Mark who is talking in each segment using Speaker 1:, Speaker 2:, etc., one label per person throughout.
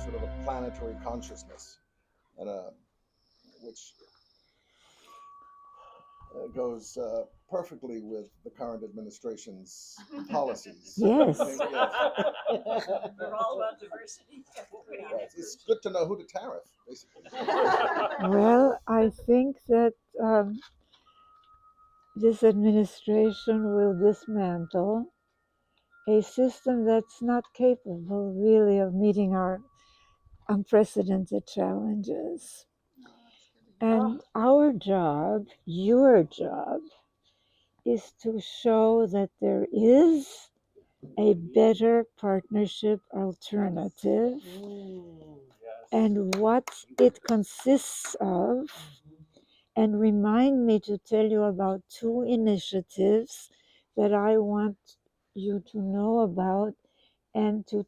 Speaker 1: sort of a planetary consciousness, and which goes perfectly with the current administration's policies.
Speaker 2: Yes.
Speaker 3: We're all about diversity.
Speaker 1: It's good to know who to tariff, basically.
Speaker 2: Well, I think that this administration will dismantle a system that's not capable really of meeting our unprecedented challenges. And our job, your job, is to show that there is a better partnership alternative and what it consists of, and remind me to tell you about two initiatives that I want you to know about, and to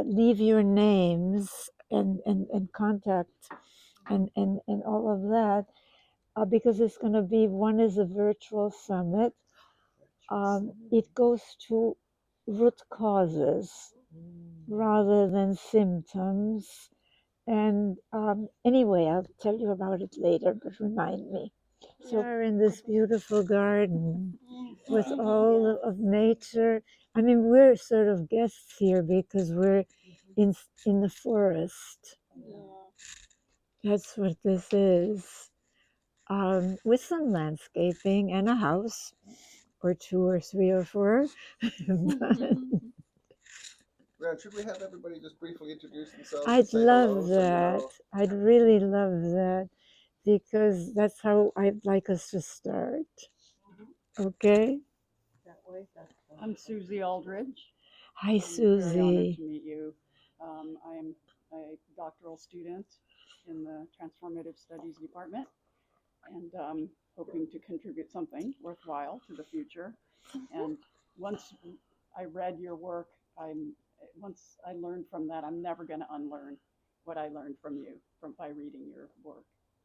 Speaker 2: leave your names and contact and all of that, because it's going to be, one is a virtual summit. It goes to root causes rather than symptoms. And anyway, I'll tell you about it later, but remind me. So we're in this beautiful garden with all of nature. I mean, we're sort of guests here because we're in the forest. That's what this is. With some landscaping and a house, or two or three or four.
Speaker 1: Riane, should we have everybody just briefly introduce themselves?
Speaker 2: I'd love that. I'd really love that, because that's how I'd like us to start. Okay?
Speaker 4: I'm Susie Aldridge.
Speaker 2: Hi,
Speaker 4: I'm very honored
Speaker 2: Susie.
Speaker 4: to meet you. I'm a doctoral student in the Transformative Studies department, and hoping to contribute something worthwhile to the future. And once I read your work, once I learned from that, I'm never going to unlearn what I learned from you by reading your work.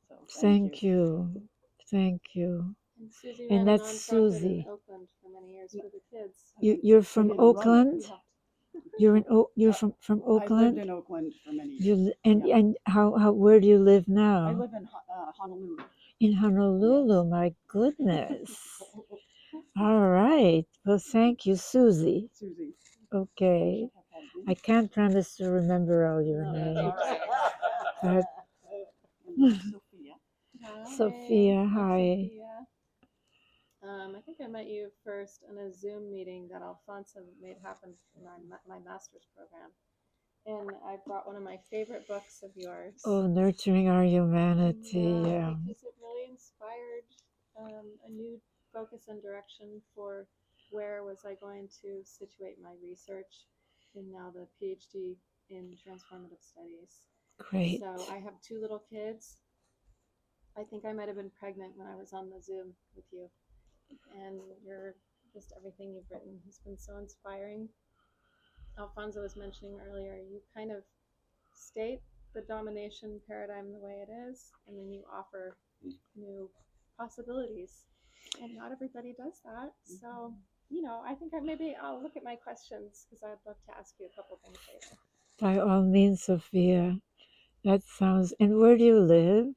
Speaker 4: So
Speaker 2: Thank you. Thank you.
Speaker 5: And Susie
Speaker 2: And
Speaker 5: ran a
Speaker 2: that's
Speaker 5: nonprofit
Speaker 2: Susie.
Speaker 5: in Oakland for many years for the kids.
Speaker 2: You're from Oakland? You're from Oakland?
Speaker 4: I lived in Oakland for many years.
Speaker 2: And how where do you live now?
Speaker 4: I live in Honolulu.
Speaker 2: In Honolulu, yes. My goodness. All right. Well, thank you, Susie.
Speaker 4: Susie.
Speaker 2: Okay. I can't promise to remember all your names.
Speaker 4: All right.
Speaker 2: But
Speaker 4: Sophia.
Speaker 2: Sophia, hi.
Speaker 5: Sophia. I think I met you first in a Zoom meeting that Alfonso made happen in my master's program. And I brought one of my favorite books of yours.
Speaker 2: Oh, Nurturing Our Humanity. Yeah.
Speaker 5: Because it really inspired a new focus and direction for where was I going to situate my research in now the PhD in Transformative Studies.
Speaker 2: Great.
Speaker 5: So I have two little kids. I think I might have been pregnant when I was on the Zoom with you. And just everything you've written has been so inspiring. Alfonso was mentioning earlier, you kind of state the domination paradigm the way it is, and then you offer new possibilities. And not everybody does that. So, I think maybe I'll look at my questions, because I'd love to ask you a couple things later.
Speaker 2: By all means, Sophia. That sounds... And where do you live?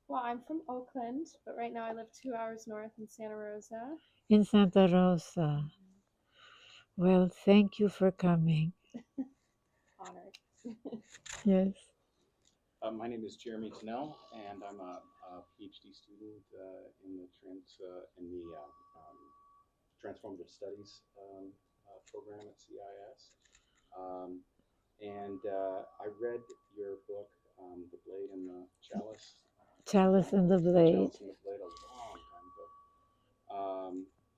Speaker 5: Well, I'm from Oakland, but right now I live 2 hours north in Santa Rosa.
Speaker 2: In Santa Rosa. Well, thank you for coming.
Speaker 5: Honored.
Speaker 2: Yes.
Speaker 6: My name is Jeremy Tennell, and I'm a PhD student in the Transformative Studies program at CIS. And I read your book, The Blade and the Chalice.
Speaker 2: Chalice and the Blade.
Speaker 6: Chalice and the Blade, a long time ago.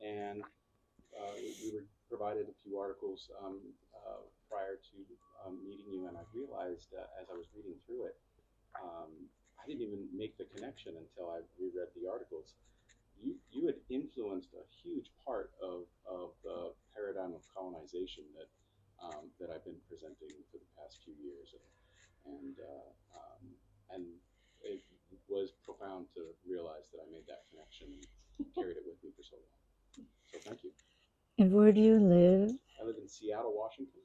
Speaker 6: And we were provided a few articles prior to meeting you, and I realized as I was reading through it, I didn't even make the connection until I reread the articles. You had influenced a huge part of the paradigm of colonization that I've been presenting for the past few years, and it was profound to realize that I made that connection and carried it with me for so long. So thank you.
Speaker 2: And where do you live?
Speaker 6: I live in Seattle, Washington.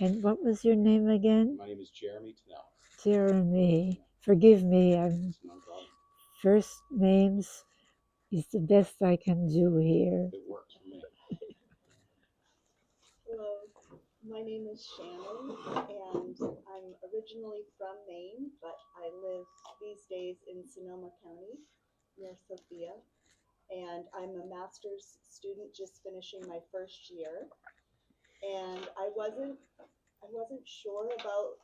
Speaker 2: And what was your name again?
Speaker 6: My name is Jeremy Tennell.
Speaker 2: Jeremy. Forgive me, I'm
Speaker 6: It's no problem.
Speaker 2: first names is the best I can do here.
Speaker 6: It works for me.
Speaker 7: Hello, my name is Shannon, and I'm originally from Maine, but I live these days in Sonoma County near Sophia. And I'm a master's student just finishing my first year. And I wasn't sure about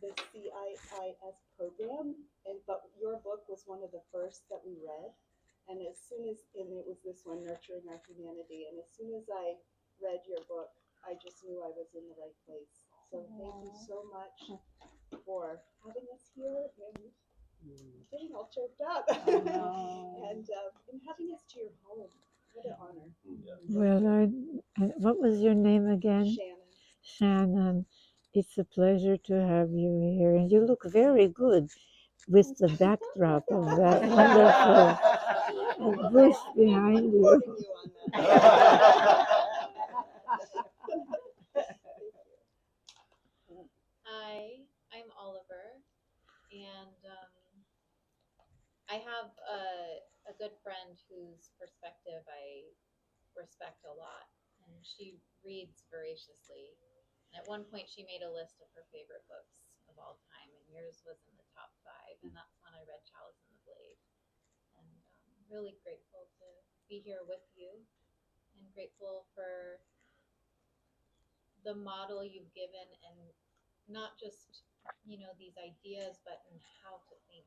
Speaker 7: the CIIS program, but your book was one of the first that we read. And it was this one, Nurturing Our Humanity. And as soon as I read your book, I just knew I was in the right place. So thank you so much for having us here and getting all choked up and having us to your home. What an honor.
Speaker 2: Well, and what was your name again?
Speaker 7: Shannon.
Speaker 2: Shannon. It's a pleasure to have you here. And you look very good with the backdrop of that wonderful bush behind you.
Speaker 5: Hi, I'm Oliver, and I have a good friend whose perspective I respect a lot, and she reads voraciously. And at one point, she made a list of her favorite books of all time, and yours was in the top 5, and that's when I read Chalice and the Blade. And really grateful to be here with you, and grateful for the model you've given, and not just these ideas, but in how to think.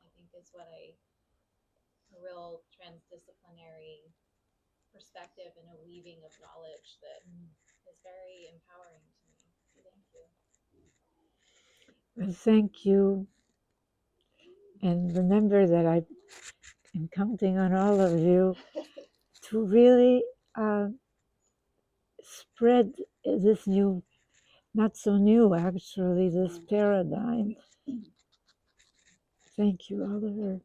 Speaker 5: I think is what a real transdisciplinary perspective and a weaving of knowledge that is very empowering to me. So thank you.
Speaker 2: Well, thank you. And remember that I am counting on all of you to really spread this new, not so new actually, this paradigm. Thank you, Oliver.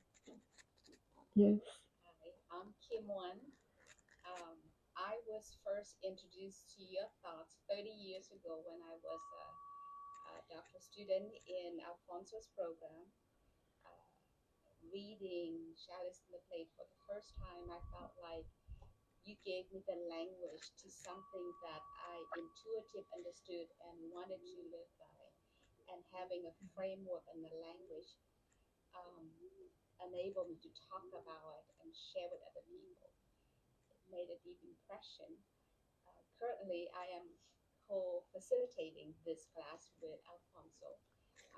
Speaker 2: Yes.
Speaker 8: Hi, I'm KimOahn. I was first introduced to your thoughts 30 years ago when I was a doctoral student in Alfonso's program. Reading Chalice in the Plate for the first time, I felt like you gave me the language to something that I intuitively understood and wanted to live by. And having a framework and the language enabled me to talk about it and share with other people. It made a deep impression. Currently, I am co-facilitating this class with Alfonso.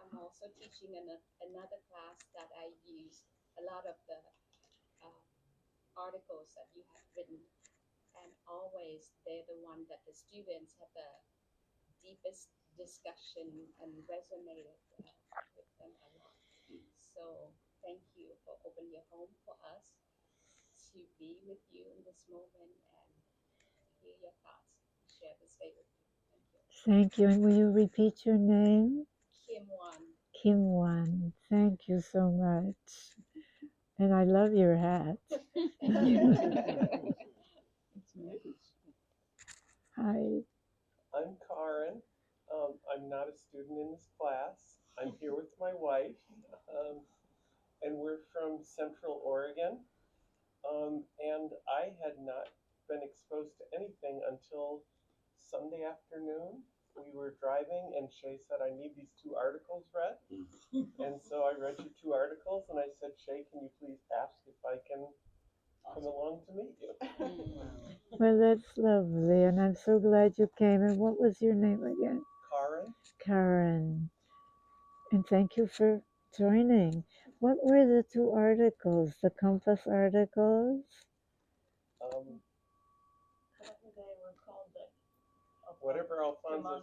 Speaker 8: I'm also teaching another class that I use a lot of the articles that you have written, and always they're the one that the students have the deepest discussion and resonated with them a lot. So thank you for opening your home for us to be with you in this moment and hear your thoughts, share this day with you. Thank you.
Speaker 2: Thank you. And will you repeat your name?
Speaker 8: KimOahn.
Speaker 2: KimOahn. Thank you so much. And I love your hat. Hi.
Speaker 9: I'm Karen. I'm not a student in this class. I'm here with my wife, and we're from Central Oregon. And I had not been exposed to anything until Sunday afternoon. We were driving, and Shay said, I need these 2 articles read. And so I read your 2 articles, and I said, Shay, can you please ask if I can come along to meet you?
Speaker 2: Well, that's lovely, and I'm so glad you came. And what was your name again?
Speaker 9: Karen.
Speaker 2: Karen. And thank you for joining. What were the 2 articles? The compass articles?
Speaker 9: Whatever Alfonso.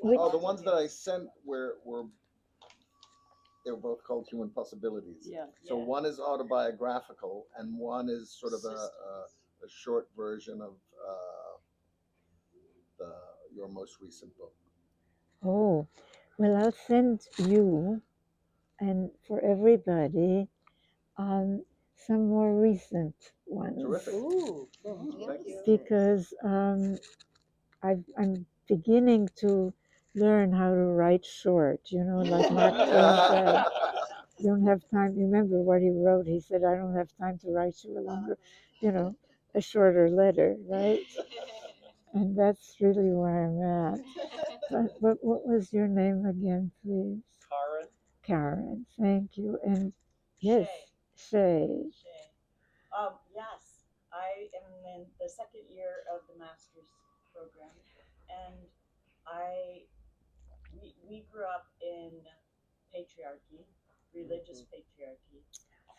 Speaker 1: Oh, the ones that I sent were they were both called Human Possibilities.
Speaker 3: Yeah.
Speaker 1: So one is autobiographical, and one is sort of a short version of your most recent book.
Speaker 2: Oh, well, I'll send you and for everybody some more recent ones.
Speaker 1: Terrific.
Speaker 3: Ooh.
Speaker 1: Thank you.
Speaker 2: Because I'm beginning to learn how to write short, like Mark Twain said. Don't have time. Remember what he wrote? He said, I don't have time to write you a longer, a shorter letter, right? And that's really where I'm at. But what was your name again, please?
Speaker 9: Karen.
Speaker 2: Karen, thank you. And yes, Shay.
Speaker 3: Yes, I am in the second year of the master's program, and we grew up in patriarchy, religious patriarchy,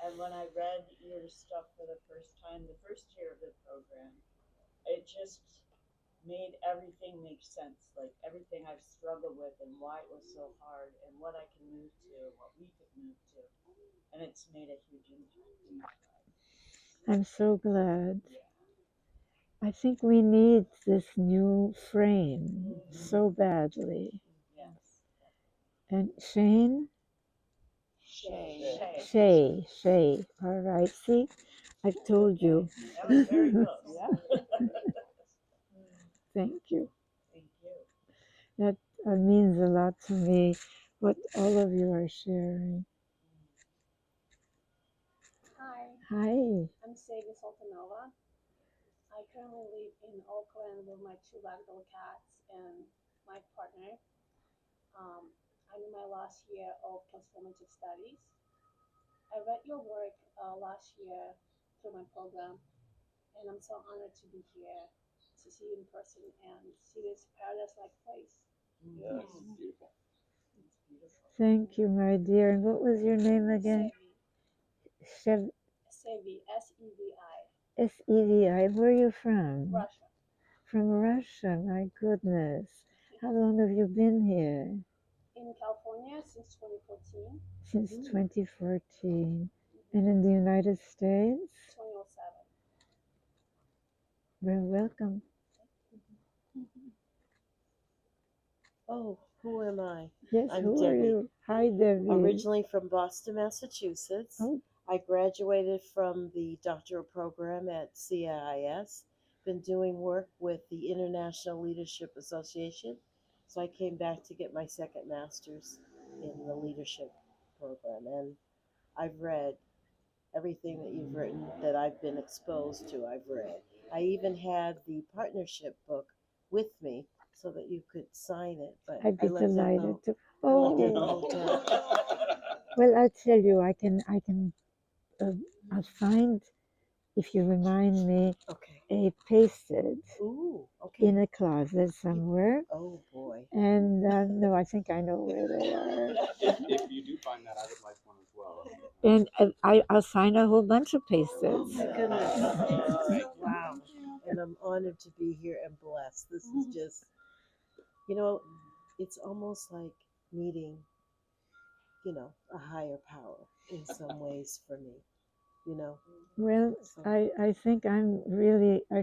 Speaker 3: and when I read your stuff for the first time, the first year of the program, it just made everything make sense. Like everything I've struggled with and why it was so hard and what I can move to and what we could move to. And it's made a huge impact in my life.
Speaker 2: I'm so glad. I think we need this new frame so badly.
Speaker 3: Yes.
Speaker 2: And Shane?
Speaker 3: Shay.
Speaker 2: Shay. All right. See, I told you.
Speaker 3: That was very close.
Speaker 2: Thank you.
Speaker 3: Thank you.
Speaker 2: That means a lot to me, what all of you are sharing.
Speaker 10: Hi,
Speaker 2: Hi.
Speaker 10: I'm Sadie Soltanova. I currently live in Oakland with my two ragdoll cats and my partner. I'm in my last year of transformative studies. I read your work last year through my program, and I'm so honored to be here to see you in person and see this paradise-like place.
Speaker 9: Yes, beautiful.
Speaker 3: It's beautiful.
Speaker 2: Thank you, my dear. And what was your name again?
Speaker 10: Sevi, S-E-V-I.
Speaker 2: S-E-V-I. Where are you from?
Speaker 10: Russia.
Speaker 2: From Russia, my goodness. How long have you been here?
Speaker 10: In California since 2014.
Speaker 2: Since 2014. And in the United States?
Speaker 10: 2007.
Speaker 2: Well, welcome.
Speaker 11: Oh, who am I?
Speaker 2: Yes,
Speaker 11: I'm
Speaker 2: who are
Speaker 11: Debbie.
Speaker 2: you? Hi, Debbie.
Speaker 11: Originally from Boston, Massachusetts.
Speaker 2: Oh.
Speaker 11: I graduated from the doctoral program at CIIS. Been doing work with the International Leadership Association. So I came back to get my second master's in the leadership program. And I've read everything that you've written that I've been exposed to, I've read. I even had the partnership book with me so that you could sign it, but
Speaker 2: I'd be
Speaker 11: I left it at
Speaker 2: delighted
Speaker 11: home.
Speaker 2: to.
Speaker 11: I left it at the
Speaker 2: Oh,
Speaker 11: hotel.
Speaker 2: well, I'll tell you, I can, I'll find, if you remind me,
Speaker 11: Okay.
Speaker 2: a pasted
Speaker 11: Ooh, okay.
Speaker 2: in a closet somewhere.
Speaker 11: Oh boy.
Speaker 2: And no, I think I know where they are.
Speaker 6: If you do find that, I would like one as well.
Speaker 2: And I'll sign a whole bunch of pasteds.
Speaker 11: Oh my goodness. Wow. And I'm honored to be here and blessed. This is just, it's almost like meeting, a higher power in some ways for me,
Speaker 2: Well,
Speaker 11: So,
Speaker 2: I think I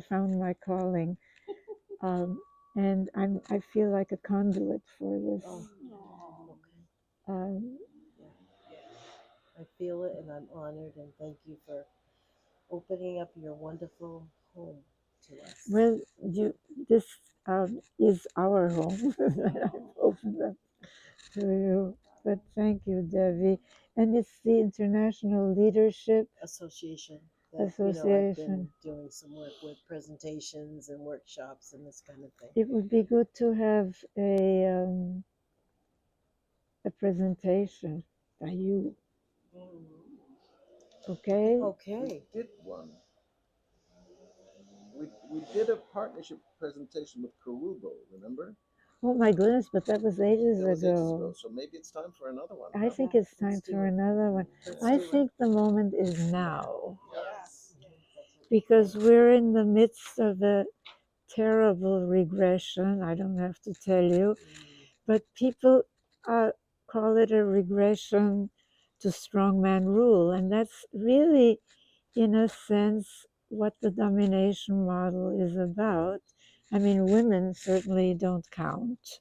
Speaker 2: found my calling. And I feel like a conduit for this.
Speaker 11: okay.
Speaker 2: Um,
Speaker 11: I feel it and I'm honored and thank you for opening up your wonderful home to us.
Speaker 2: well, this is our home that I've opened up to you. But thank you, Debbie. And it's the International Leadership
Speaker 11: Association that I've
Speaker 2: Association.
Speaker 11: been doing some work with presentations and workshops and this kind of thing.
Speaker 2: It would be good to have a presentation by you. Okay?
Speaker 11: Okay.
Speaker 1: We did one. We did a partnership presentation with Karubo, remember?
Speaker 2: Oh my goodness, but that was ages
Speaker 1: That was ages
Speaker 2: ago.
Speaker 1: ago. So maybe it's time for another one.
Speaker 2: I think it's time
Speaker 11: let's do
Speaker 2: for
Speaker 11: it.
Speaker 2: another one.
Speaker 11: Let's
Speaker 2: I
Speaker 11: do it.
Speaker 2: think the moment is now
Speaker 3: Yes.
Speaker 2: because we're in the midst of a terrible regression. I don't have to tell you, but people call it a regression to strongman rule, and that's really, in a sense, what the domination model is about. I mean, women certainly don't count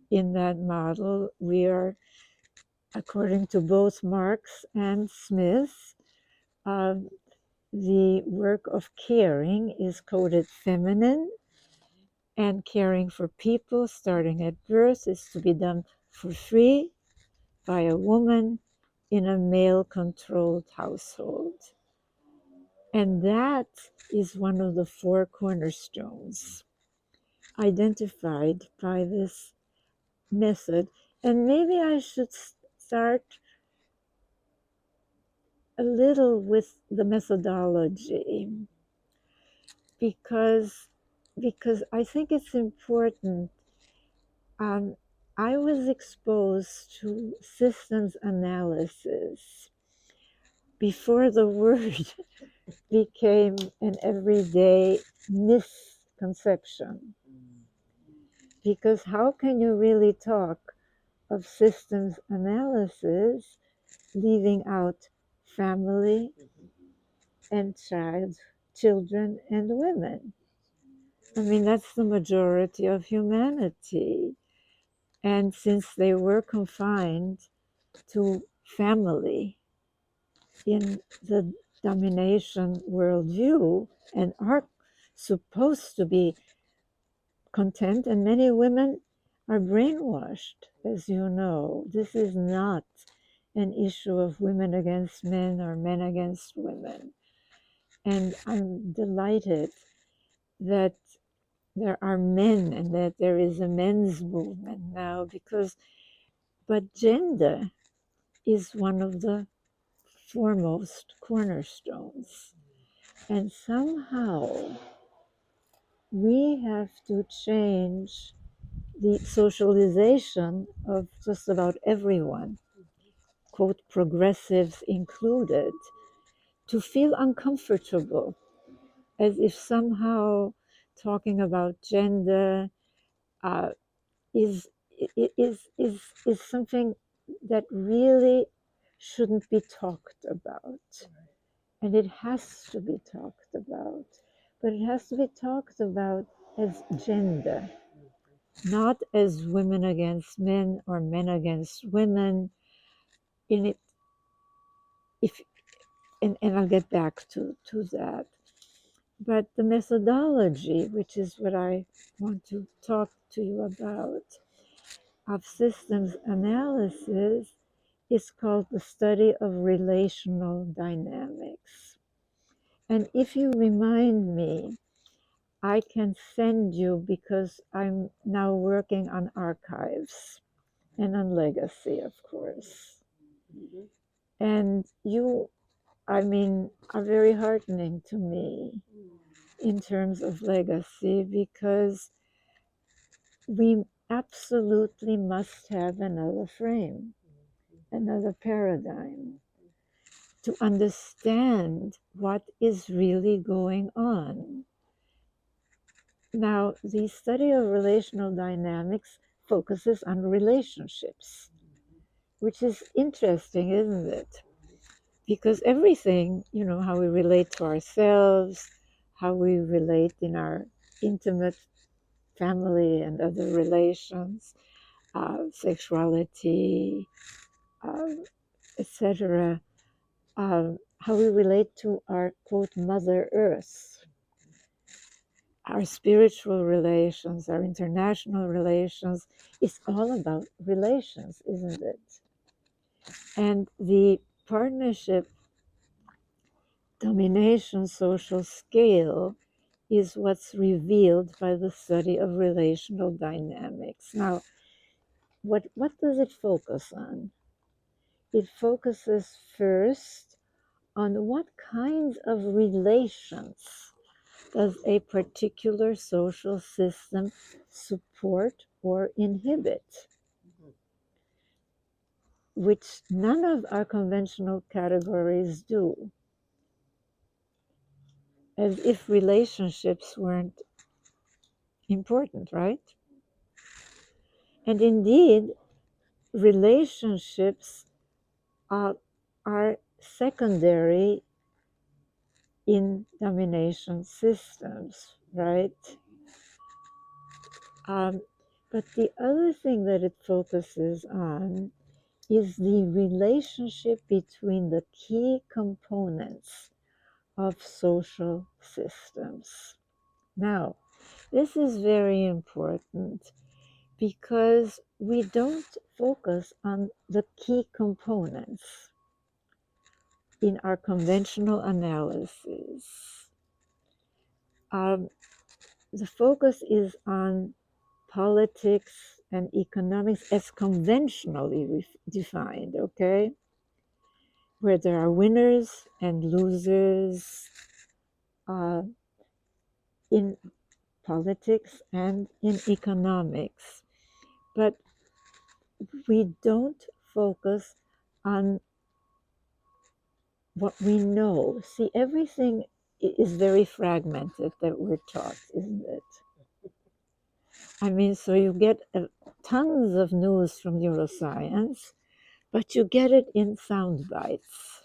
Speaker 2: in that model. We are, according to both Marx and Smith, the work of caring is coded feminine, And caring for people starting at birth is to be done for free by a woman in a male-controlled household. And that is one of the four cornerstones identified by this method. And maybe I should start a little with the methodology because I think it's important. I was exposed to systems analysis before the word became an everyday misconception. Because how can you really talk of systems analysis leaving out family and children and women? I mean, that's the majority of humanity. And since they were confined to family in the domination worldview and are supposed to be content, and many women are brainwashed, as you know. This is not an issue of women against men or men against women. And I'm delighted that there are men and that there is a men's movement now but gender is one of the foremost cornerstones. And somehow we have to change the socialization of just about everyone, quote, progressives included, to feel uncomfortable, as if somehow talking about gender uh, is, is something that really shouldn't be talked about. And it has to be talked about. But it has to be talked about as gender, not as women against men or men against women. In it, if and I'll get back to that. But the methodology, which is what I want to talk to you about, of systems analysis, is called the study of relational dynamics. And if you remind me, I can send you, because I'm now working on archives and on legacy, of course. And you, I mean, are very heartening to me in terms of legacy, because we absolutely must have another frame, another paradigm to understand what is really going on. Now, the study of relational dynamics focuses on relationships, which is interesting, isn't it? Because everything, how we relate to ourselves, how we relate in our intimate family and other relations, sexuality, etc., how we relate to our, quote, Mother Earth, our spiritual relations, our international relations. It's all about relations, isn't it? And the partnership domination social scale is what's revealed by the study of relational dynamics. Now, what does it focus on? It focuses first on what kinds of relations does a particular social system support or inhibit, which none of our conventional categories do, as if relationships weren't important, right? And indeed, relationships are secondary in domination systems, right? But the other thing that it focuses on is the relationship between the key components of social systems. Now, This is very important because we don't focus on the key components in our conventional analysis. The focus is on politics and economics as conventionally defined, okay? Where there are winners and losers in politics and in economics. But we don't focus on what we know. See, everything is very fragmented that we're taught, isn't it? I mean, so you get tons of news from neuroscience, but you get it in sound bites.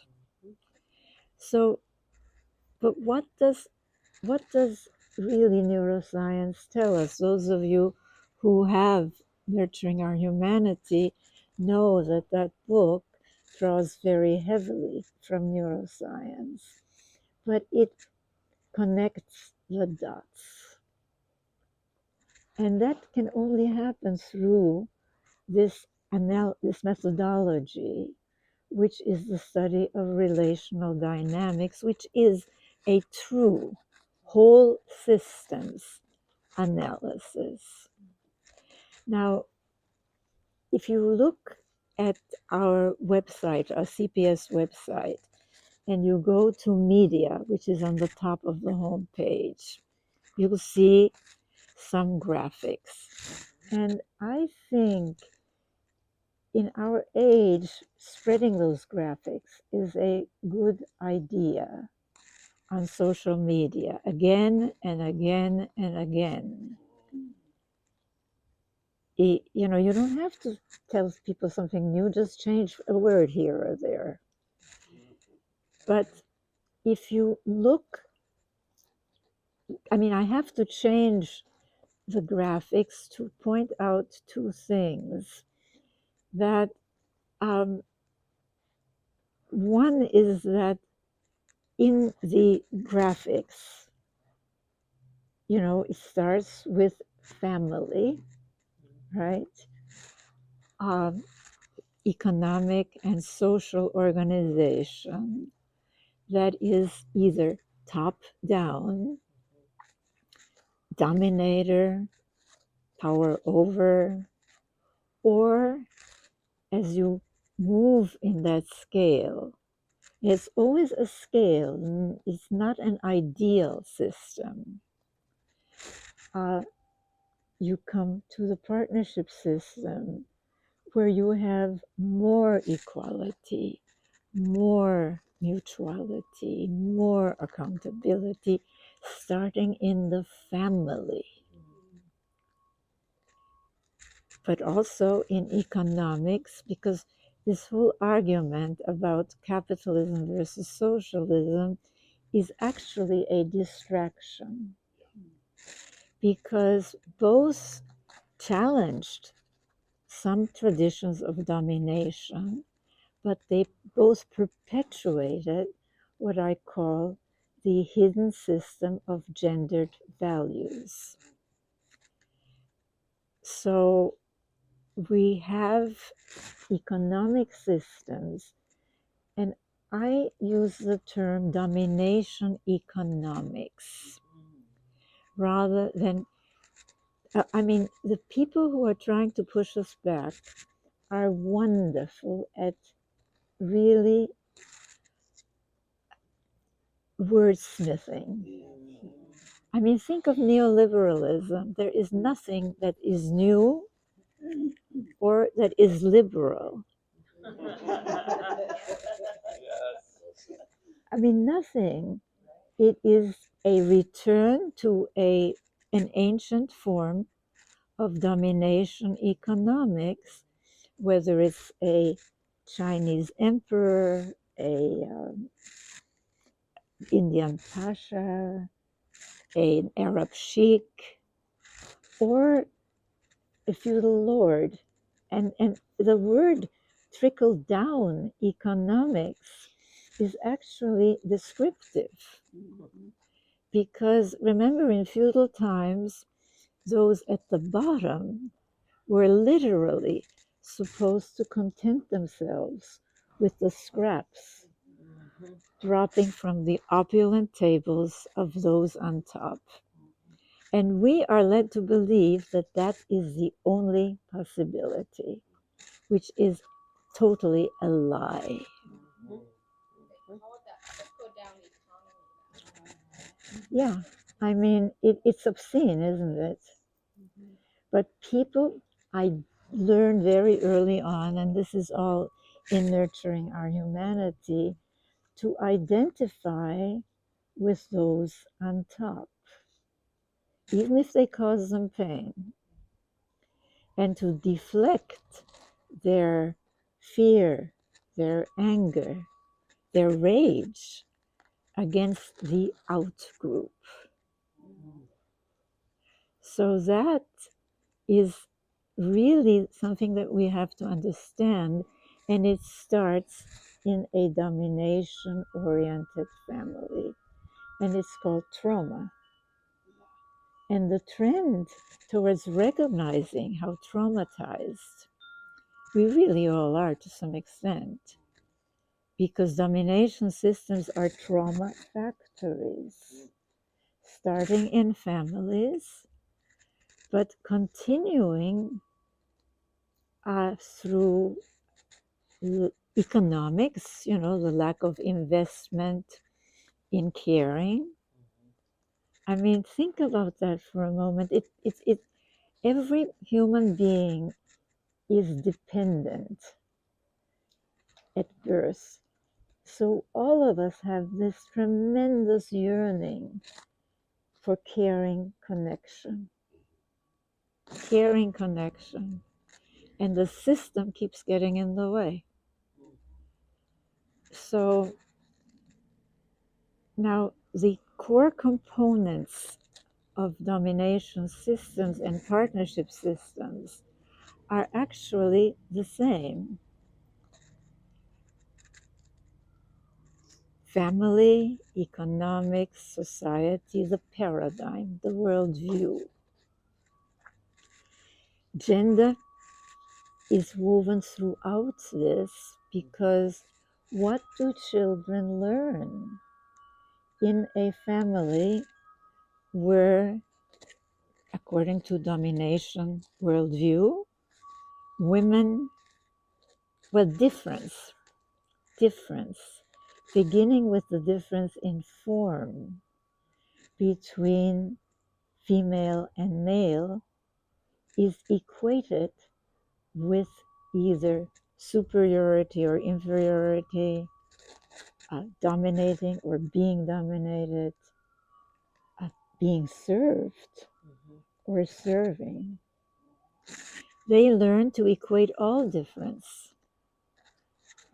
Speaker 2: So, but what does really neuroscience tell us? Those of you who have Nurturing Our Humanity know that that book draws very heavily from neuroscience, but it connects the dots. And that can only happen through this methodology, which is the study of relational dynamics, which is a true whole systems analysis. Now, if you look at our website, our CPS website, and you go to media, which is on the top of the home page, you'll see some graphics. And I think in our age, spreading those graphics is a good idea on social media again and again and again. You know, you don't have to tell people something new, just change a word here or there. But if you look, I mean, I have to change the graphics to point out two things. That one is that in the graphics, you know, it starts with family, right? Economic and social organization that is either top down, dominator, power over, or as you move in that scale, it's always a scale, it's not an ideal system. You come to the partnership system where you have more equality, more mutuality, more accountability, starting in the family, but also in economics, because this whole argument about capitalism versus socialism is actually a distraction, because both challenged some traditions of domination, but they both perpetuated what I call the hidden system of gendered values. So we have economic systems, and I use the term domination economics rather than, I mean, the people who are trying to push us back are wonderful at really wordsmithing. I mean, think of neoliberalism. There is nothing that is new or that is liberal. I mean, nothing. It is a return to an ancient form of domination economics, whether it's a Chinese emperor, a Indian pasha, an Arab sheikh, or a feudal lord. And the word trickle down economics is actually descriptive. Because remember, in feudal times, those at the bottom were literally supposed to content themselves with the scraps dropping from the opulent tables of those on top. And we are led to believe that that is the only possibility, which is totally a lie. Yeah, I mean, it's obscene, isn't it? But people, I learned very early on, and this is all in nurturing our humanity, to identify with those on top, even if they cause them pain, and to deflect their fear, their anger, their rage against the out group. So that is really something that we have to understand, and it starts in a domination-oriented family, and it's called trauma. And the trend towards recognizing how traumatized we really all are to some extent, because domination systems are trauma factories, starting in families, but continuing through economics, the lack of investment in caring. I mean, think about that for a moment. Every human being is dependent at birth. So all of us have this tremendous yearning for caring connection. Caring connection. And the system keeps getting in the way. So now the core components of domination systems and partnership systems are actually the same. Family, economics, society, the paradigm, the worldview. Gender is woven throughout this because what do children learn in a family where, according to domination worldview, women, well, difference, beginning with the difference in form between female and male, is equated with either superiority or inferiority, dominating or being dominated, being served or serving. They learn to equate all difference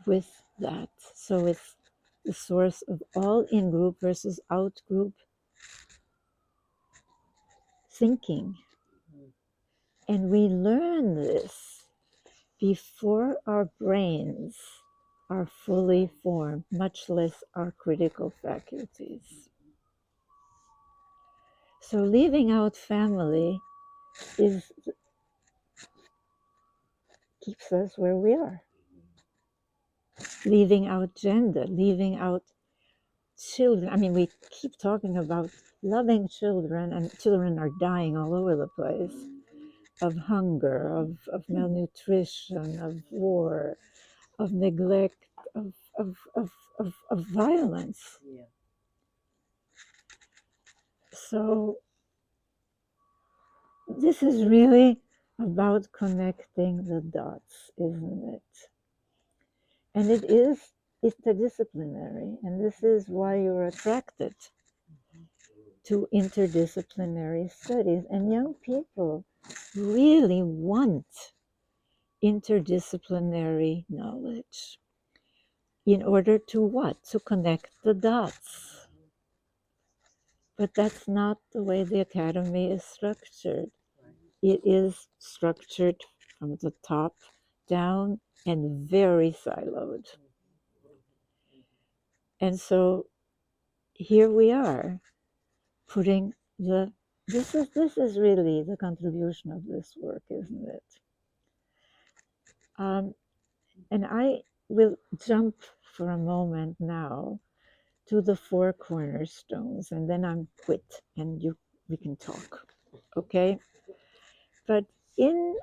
Speaker 2: with that. So it's the source of all in-group versus out-group thinking. And we learn this before our brains are fully formed, much less our critical faculties. So leaving out family keeps us where we are. Leaving out gender, leaving out children. I mean, we keep talking about loving children, and children are dying all over the place of hunger, of malnutrition, of war, of neglect, of violence.
Speaker 11: Yeah.
Speaker 2: So this is really about connecting the dots, isn't it? And it is interdisciplinary, and this is why you're attracted to interdisciplinary studies. And young people really want interdisciplinary knowledge. In order to what? To connect the dots. But that's not the way the academy is structured. It is structured from the top down and very siloed. And so here we are. putting the this is really the contribution of this work, isn't it? And I will jump for a moment now to the four cornerstones, and then I'm quit, and we can talk, okay? But in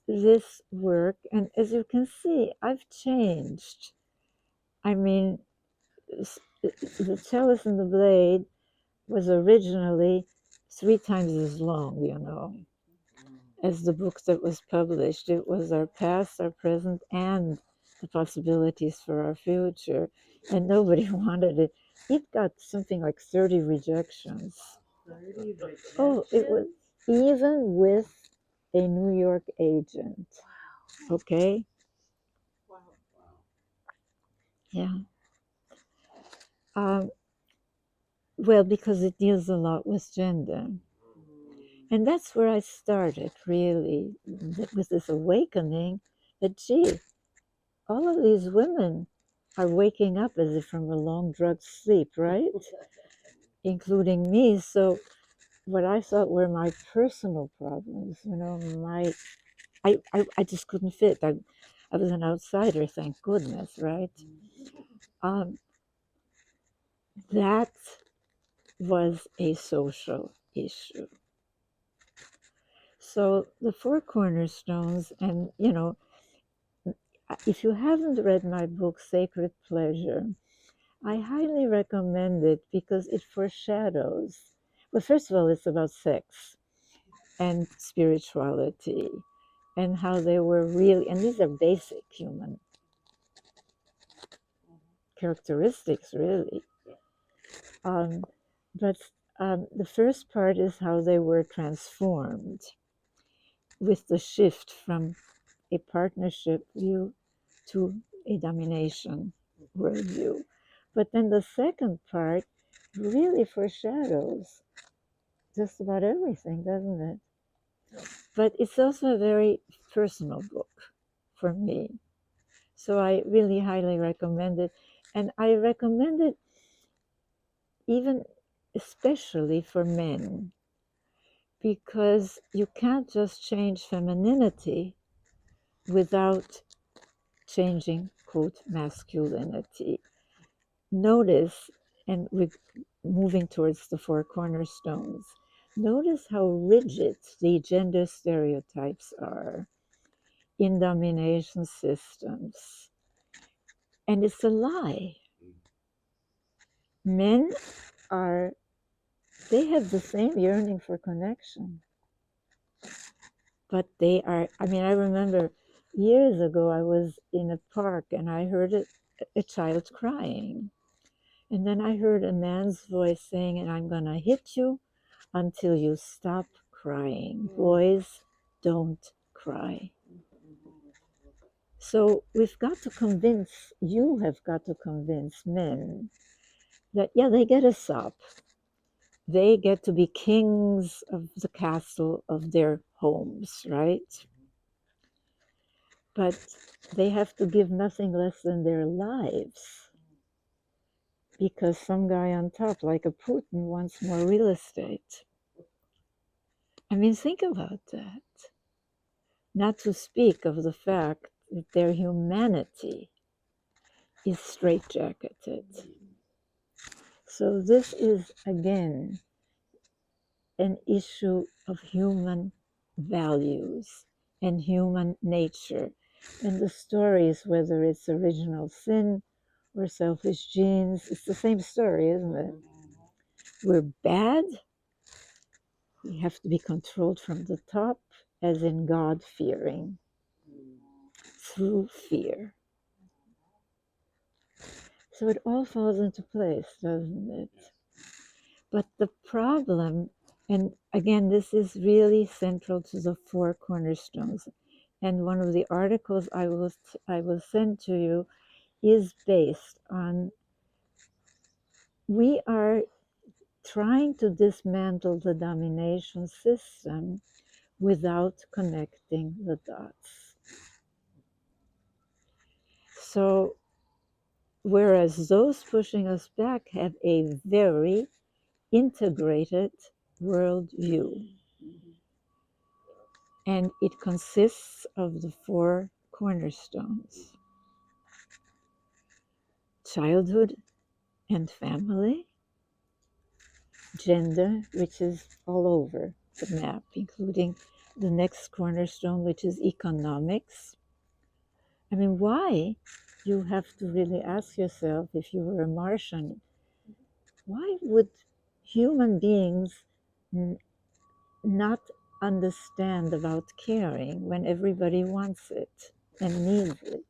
Speaker 2: this work, and as you can see, I've changed. I mean, the Chalice and the Blade was originally 3 times as long, as the book that was published. It was our past, our present, and the possibilities for our future, and nobody wanted it. It got something like 30 rejections.
Speaker 11: 30 rejections?
Speaker 2: Oh, it was even with a New York agent.
Speaker 11: Wow.
Speaker 2: Okay?
Speaker 7: Wow.
Speaker 2: Yeah. Well, because it deals a lot with gender. And that's where I started, really, with this awakening that, gee, all of these women are waking up as if from a long drug sleep, right? Including me. So what I thought were my personal problems, I just couldn't fit. I was an outsider, thank goodness, right? That was a social issue. So the four cornerstones, and if you haven't read my book, Sacred Pleasure, I highly recommend it because it foreshadows. Well, first of all, it's about sex and spirituality and how they were really, and these are basic human characteristics, really. But the first part is how they were transformed with the shift from a partnership view to a domination worldview. But then the second part really foreshadows just about everything, doesn't it? But it's also a very personal book for me. So I really highly recommend it. And I recommend it even especially for men, because you can't just change femininity without changing, quote, masculinity. Notice, and we're moving towards the four cornerstones, notice how rigid the gender stereotypes are in domination systems. And it's a lie. Men they have the same yearning for connection. But I remember years ago I was in a park and I heard a child crying. And then I heard a man's voice saying, and I'm going to hit you until you stop crying. Boys, don't cry. So you have got to convince men that, yeah, they get a sop. They get to be kings of the castle of their homes, right? But they have to give nothing less than their lives because some guy on top, like a Putin, wants more real estate. I mean, think about that. Not to speak of the fact that their humanity is straitjacketed. So this is, again, an issue of human values and human nature. And the stories, whether it's original sin or selfish genes, it's the same story, isn't it? We're bad. We have to be controlled from the top, as in God-fearing, through fear. So it all falls into place, doesn't it? But the problem, and again, this is really central to the four cornerstones. And one of the articles I will send to you is based on, we are trying to dismantle the domination system without connecting the dots. So, whereas those pushing us back have a very integrated worldview. And it consists of the 4 cornerstones: childhood and family, gender, which is all over the map, including the next cornerstone, which is economics. I mean, why? You have to really ask yourself, if you were a Martian, why would human beings not understand about caring when everybody wants it and needs it,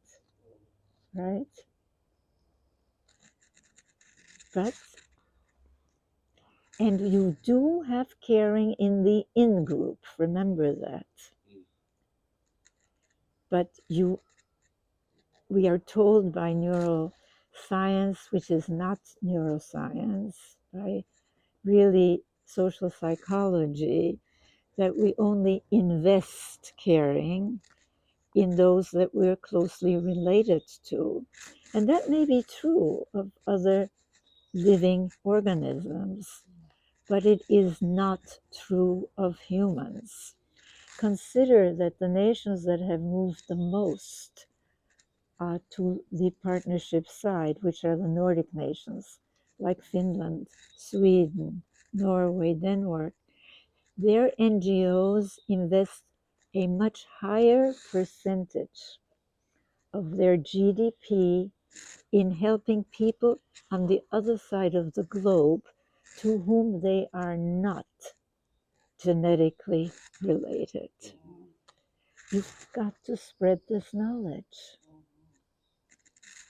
Speaker 2: right? But, and you do have caring in the in-group, remember that. But we are told by neuroscience, which is not neuroscience, right? Really social psychology, that we only invest caring in those that we're closely related to. And that may be true of other living organisms, but it is not true of humans. Consider that the nations that have moved the most to the partnership side, which are the Nordic nations, like Finland, Sweden, Norway, Denmark, their NGOs invest a much higher percentage of their GDP in helping people on the other side of the globe to whom they are not genetically related. You've got to spread this knowledge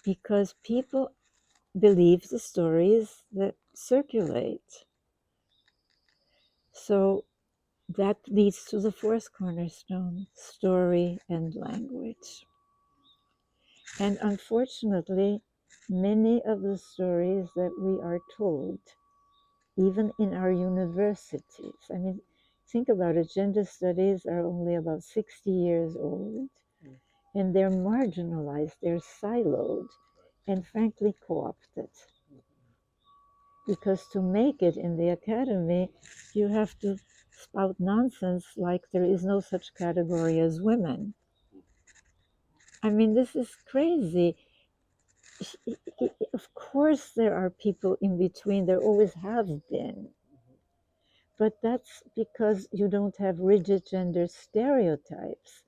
Speaker 2: because people believe the stories that circulate. So that leads to the 4th cornerstone, story and language. And unfortunately, many of the stories that we are told, even in our universities, I mean, think about it, gender studies are only about 60 years old, and they're marginalized, they're siloed, and frankly co-opted. Because to make it in the academy, you have to spout nonsense like there is no such category as women. I mean, this is crazy. Of course, there are people in between, there always have been. But that's because you don't have rigid gender stereotypes.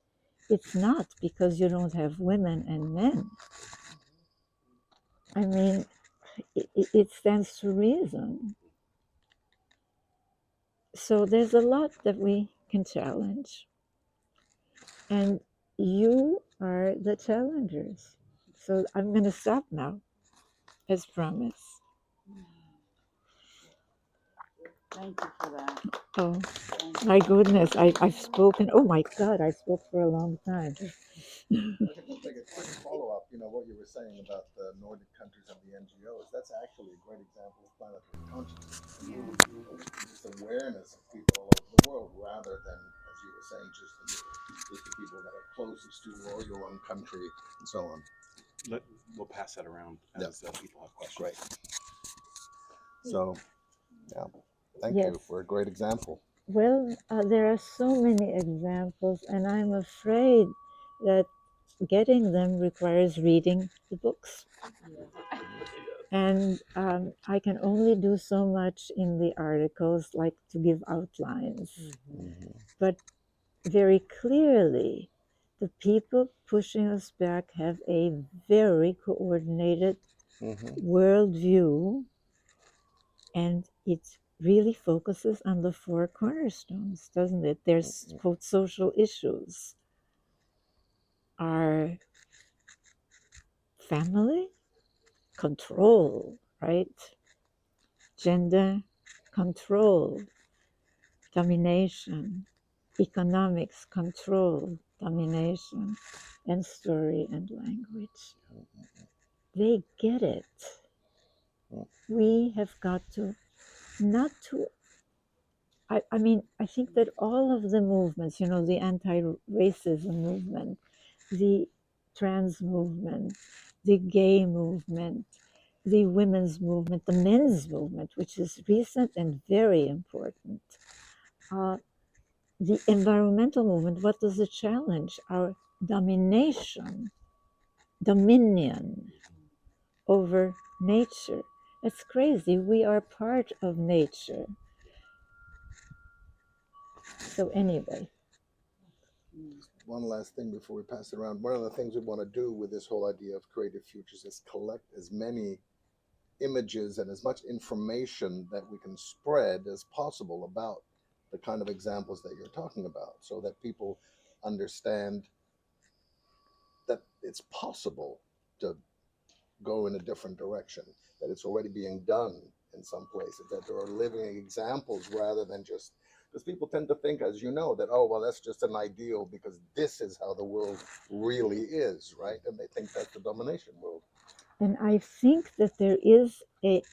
Speaker 2: It's not because you don't have women and men. I mean, it stands to reason. So there's a lot that we can challenge. And you are the challengers. So I'm going to stop now, as promised.
Speaker 4: Thank you for that.
Speaker 2: Oh, my goodness, I've spoken. Oh my God, I spoke for a long time.
Speaker 1: I could just make a quick follow-up, what you were saying about the Nordic countries and the NGOs. That's actually a great example of planetary consciousness. This awareness of people all over the world, rather than, as you were saying, just the people that are closest to you or your own country and so on.
Speaker 6: We'll pass that around as people have questions.
Speaker 1: Great. So, yeah, thank
Speaker 2: Yes.
Speaker 1: you for a great example.
Speaker 2: Well, there are so many examples, and I'm afraid that getting them requires reading the books. And I can only do so much in the articles, like to give outlines. But very clearly, the people pushing us back have a very coordinated worldview, and it really focuses on the 4 cornerstones, doesn't it? There's, quote, social issues are family, control, right? Gender, control, domination, economics, control, domination, and story and language. They get it. We have got to, not to, I mean, I think that all of the movements, the anti-racism movement, the trans movement, the gay movement, the women's movement, the men's movement, which is recent and very important. The environmental movement, what does it challenge? Our dominion over nature. It's crazy. We are part of nature. So anyway.
Speaker 1: One last thing before we pass it around. One of the things we want to do with this whole idea of creative futures is collect as many images and as much information that we can spread as possible about the kind of examples that you're talking about, so that people understand that it's possible to go in a different direction, that it's already being done in some places, that there are living examples rather than just, because people tend to think, as you know, that, oh, well, that's just an ideal because this is how the world really is, right? And they think that's the domination world.
Speaker 2: And I think that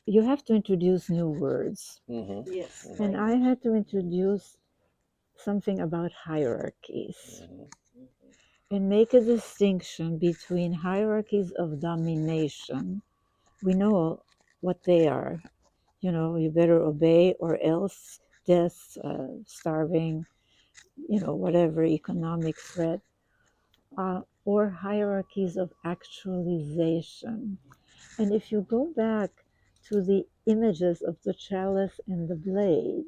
Speaker 2: you have to introduce new words.
Speaker 1: Mm-hmm.
Speaker 11: Yes.
Speaker 1: Mm-hmm.
Speaker 2: And I had to introduce something about hierarchies.
Speaker 1: Mm-hmm.
Speaker 2: And make a distinction between hierarchies of domination. We know what they are. You know, you better obey or else death, starving, whatever economic threat, or hierarchies of actualization. And if you go back to the images of the chalice and the blade,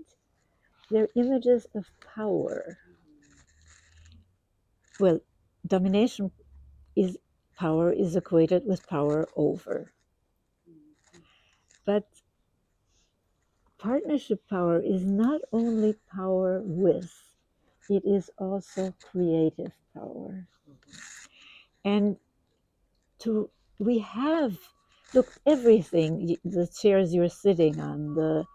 Speaker 2: they're images of power. Well, domination power is equated with power over. But partnership power is not only power with, it is also creative power. And we have, look, everything, the chairs you're sitting on, the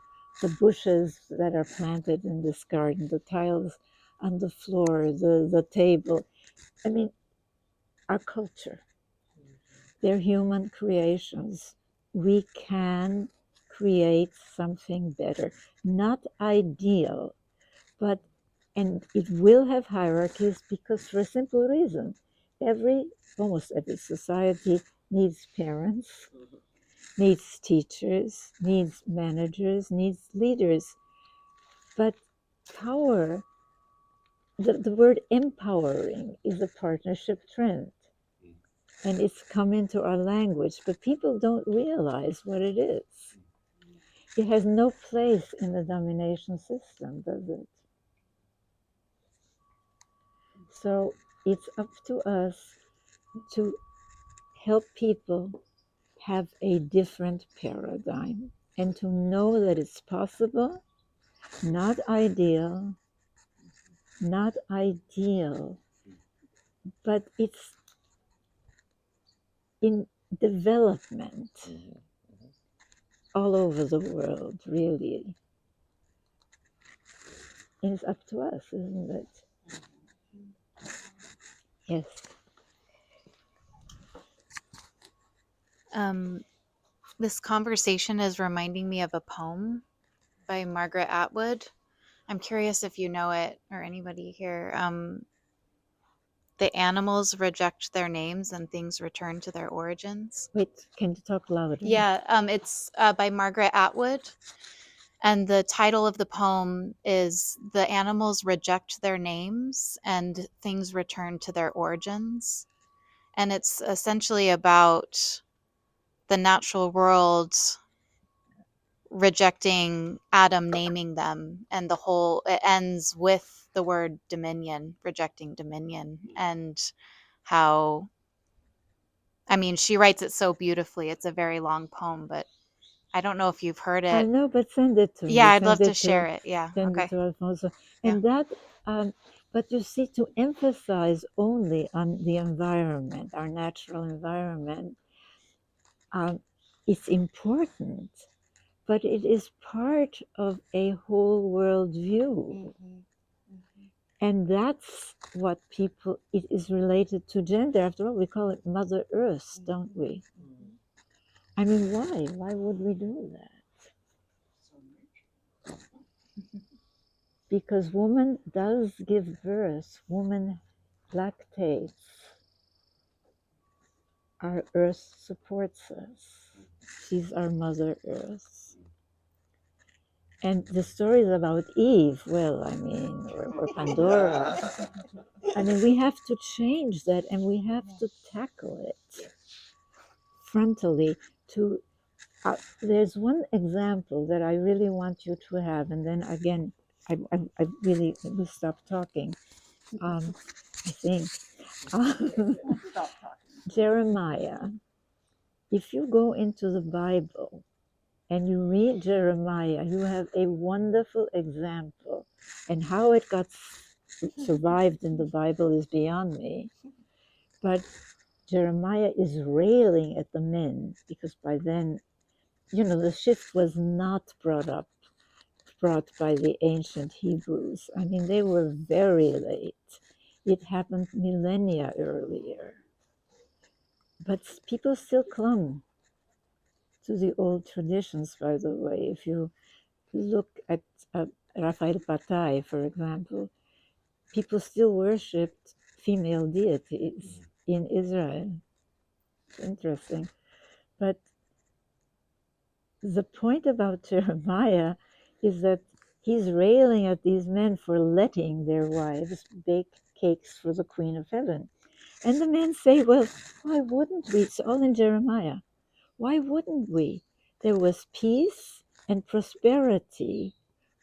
Speaker 2: bushes that are planted in this garden, the tiles on the floor, the table. I mean, our culture, they're human creations. We can create something better, not ideal, but, and it will have hierarchies because for a simple reason, almost every society needs parents, needs teachers, needs managers, needs leaders. But power, the word empowering is a partnership trend. And it's come into our language, but people don't realize what it is. It has no place in the domination system, does it? So it's up to us to help people have a different paradigm and to know that it's possible, not ideal, but it's in development all over the world, really. And it's up to us, isn't it? Yes.
Speaker 12: This conversation is reminding me of a poem by Margaret Atwood. I'm curious if you know it or anybody here. The animals reject their names and things return to their origins.
Speaker 2: Wait, can you talk louder?
Speaker 12: Yeah, it's by Margaret Atwood. And the title of the poem is The Animals Reject Their Names and Things Return to Their Origins. And it's essentially about the natural world rejecting Adam naming them, and it ends with the word dominion, rejecting dominion, and how, I mean, she writes it so beautifully. It's a very long poem, but I don't know if you've heard it.
Speaker 2: I know, but send it to me.
Speaker 12: Yeah, I'd love to share it. Yeah.
Speaker 2: Send
Speaker 12: Okay.
Speaker 2: it to Alfonso. And that, but you see, to emphasize only on the environment, our natural environment, it's important, but it is part of a whole world view. And that's what it is related to gender. After all, we call it Mother Earth, don't we? I mean, why? Why would we do that? Because woman does give birth, woman lactates. Our earth supports us. She's our Mother Earth. And the stories about Eve, well, I mean, or Pandora, I mean, we have to change that and we have to tackle it frontally. There's one example that I really want you to have, and then again, I really will stop talking. I think
Speaker 4: Stop talking.
Speaker 2: Jeremiah. If you go into the Bible and you read Jeremiah, you have a wonderful example, and how it got survived in the Bible is beyond me. But Jeremiah is railing at the men because by then, you know, the shift was not brought by the ancient Hebrews. I mean, they were very late. It happened millennia earlier. But people still clung to the old traditions, by the way. If you look at Raphael Patai, for example, people still worshipped female deities in Israel. It's interesting. But the point about Jeremiah is that he's railing at these men for letting their wives bake cakes for the Queen of Heaven. And the men say, well, why wouldn't we? It's all in Jeremiah. Why wouldn't we? There was peace and prosperity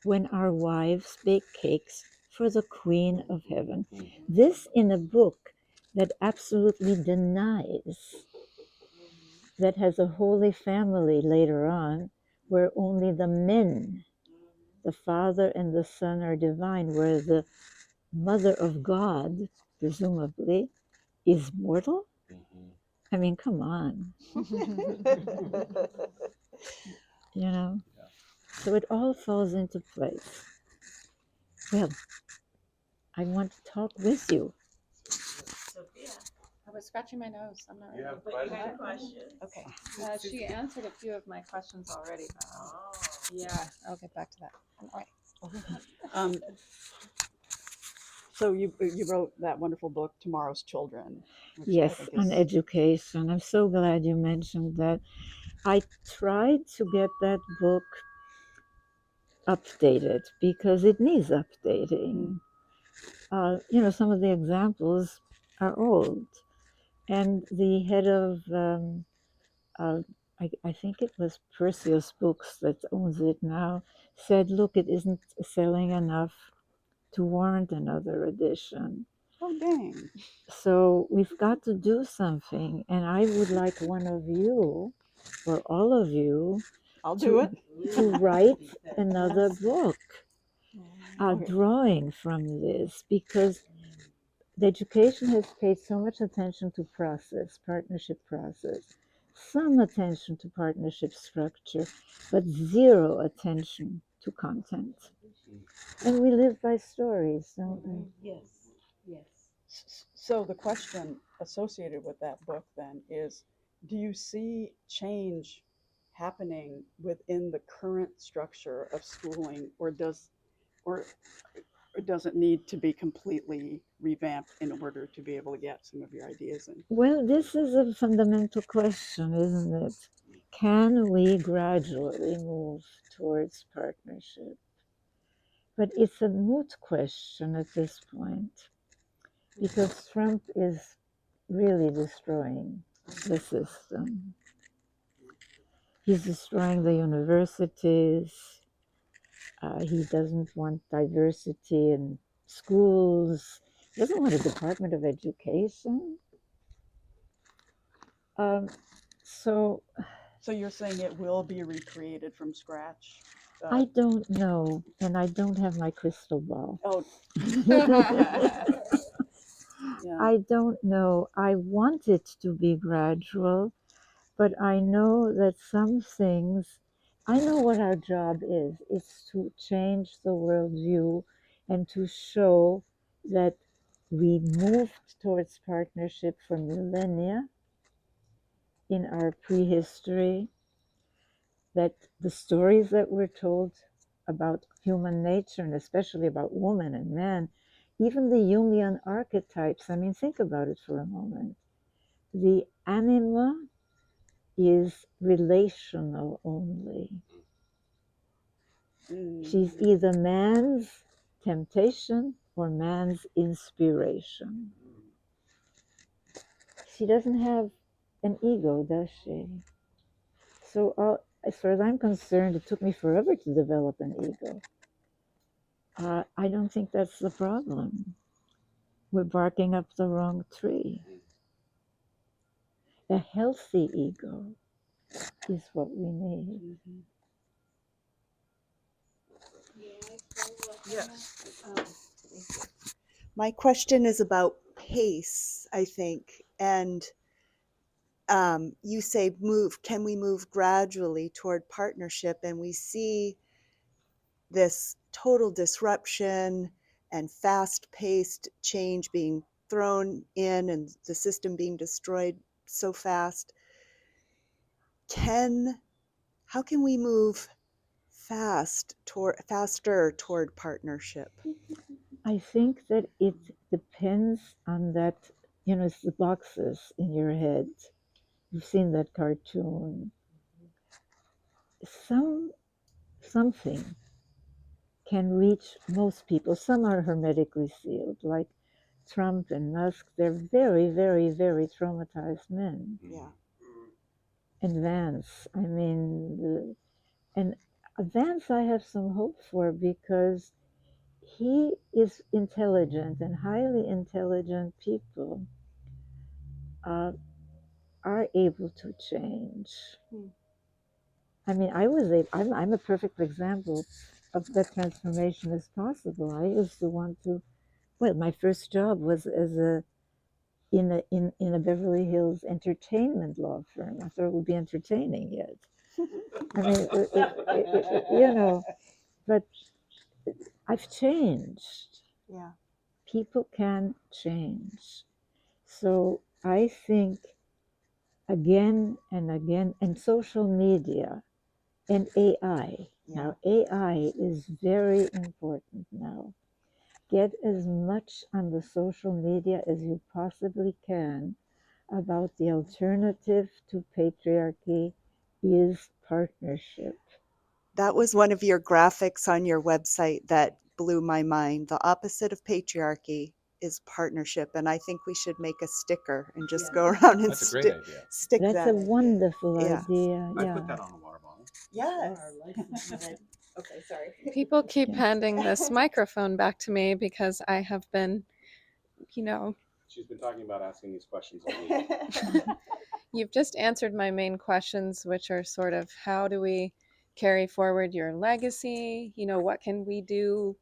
Speaker 2: when our wives bake cakes for the Queen of Heaven. This in a book that absolutely denies that has a holy family later on, where only the men, the Father and the Son, are divine, where the Mother of God, presumably, is mortal? I mean, come on. You know? So it all falls into place. Well, I want to talk with you.
Speaker 3: Sophia,
Speaker 5: I was scratching my nose. I'm not ready.
Speaker 6: You have
Speaker 3: but you had
Speaker 6: questions?
Speaker 3: questions.
Speaker 5: Okay. She answered a few of my questions already.
Speaker 3: Oh.
Speaker 5: Yeah, I'll get back to that. All right.
Speaker 4: So you wrote that wonderful book, Tomorrow's Children. Which I
Speaker 2: Yes,
Speaker 4: think
Speaker 2: on
Speaker 4: is
Speaker 2: education. I'm so glad you mentioned that. I tried to get that book updated because it needs updating. You know, some of the examples are old. And the head of, I think it was Perseus Books that owns it now, said, look, it isn't selling enough to warrant another edition.
Speaker 4: oh dang.
Speaker 2: So we've got to do something. And I would like one of you, or all of you,
Speaker 4: I'll do it.
Speaker 2: to write another book,
Speaker 4: Okay.
Speaker 2: drawing from this, because the education has paid so much attention to process, partnership process, some attention to partnership structure, but zero attention to content. And we live by stories, don't we?
Speaker 11: Yes, yes.
Speaker 4: So the question associated with that book then is, do you see change happening within the current structure of schooling, or does it need to be completely revamped in order to be able to get some of your ideas in?
Speaker 2: Well, this is a fundamental question, isn't it? Can we gradually move towards partnership? But it's a moot question at this point, because Trump is really destroying the system. He's destroying the universities. He doesn't want diversity in schools. He doesn't want a Department of Education. So
Speaker 4: you're saying it will be recreated from scratch?
Speaker 2: I don't know, and I don't have my crystal ball.
Speaker 4: Oh. Yeah.
Speaker 2: I don't know. I want it to be gradual, but I know that some things, I know what our job is. It's to change the worldview and to show that we moved towards partnership for millennia in our prehistory, that the stories that were told about human nature, and especially about woman and man, even the Jungian archetypes, I mean, think about it for a moment. The anima is relational only. She's either man's temptation or man's inspiration. She doesn't have an ego, does she? So as far as I'm concerned, it took me forever to develop an ego. I don't think that's the problem. We're barking up the wrong tree. A healthy ego is what we need.
Speaker 7: Yes. My question is about pace, I think. And you say can we move gradually toward partnership? And we see this total disruption and fast-paced change being thrown in and the system being destroyed so fast. How can we move faster toward partnership?
Speaker 2: I think that it depends on that, it's the boxes in your head. You've seen that cartoon. Something can reach most people. Some are hermetically sealed, like Trump and Musk. They're very, very, very traumatized men.
Speaker 7: Yeah.
Speaker 2: And Vance, and Vance I have some hope for because he is intelligent, and highly intelligent people are able to change. I'm a perfect example of that transformation is possible. I used to want to. Well, my first job was in a Beverly Hills entertainment law firm. I thought it would be entertaining yet. But I've changed.
Speaker 7: Yeah.
Speaker 2: People can change. So I think again and again, and social media and AI. Now, AI is very important now. Get as much on the social media as you possibly can about the alternative to patriarchy is partnership.
Speaker 7: That was one of your graphics on your website that blew my mind. The opposite of patriarchy is partnership, and I think we should make a sticker and just go around and
Speaker 13: That's a great idea.
Speaker 7: stick
Speaker 2: That's
Speaker 7: that.
Speaker 2: a wonderful idea.
Speaker 13: Can I
Speaker 2: Yeah.
Speaker 13: put that on a water bottle?
Speaker 7: Yes. Okay, sorry.
Speaker 5: People keep handing this microphone back to me because I have been,
Speaker 6: She's been talking about asking these questions all week.
Speaker 5: you've just answered my main questions, which are sort of how do we carry forward your legacy? What can we do,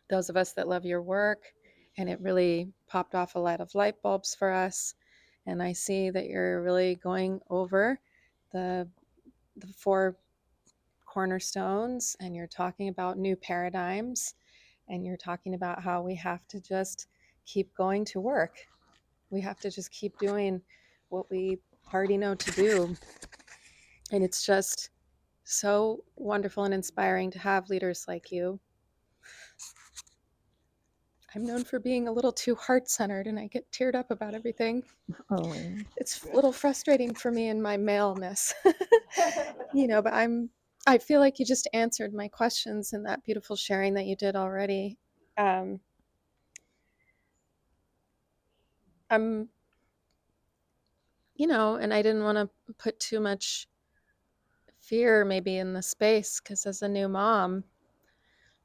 Speaker 5: those of us that love your work? And it really popped off a lot of light bulbs for us. And I see that you're really going over the 4 cornerstones, and you're talking about new paradigms, and you're talking about how we have to just keep going to work. We have to just keep doing what we already know to do. And it's just so wonderful and inspiring to have leaders like you. I'm known for being a little too heart-centered, and I get teared up about everything.
Speaker 2: Oh.
Speaker 5: It's a little frustrating for me in my maleness. But I feel like you just answered my questions in that beautiful sharing that you did already. I'm and I didn't want to put too much fear maybe in the space, because as a new mom,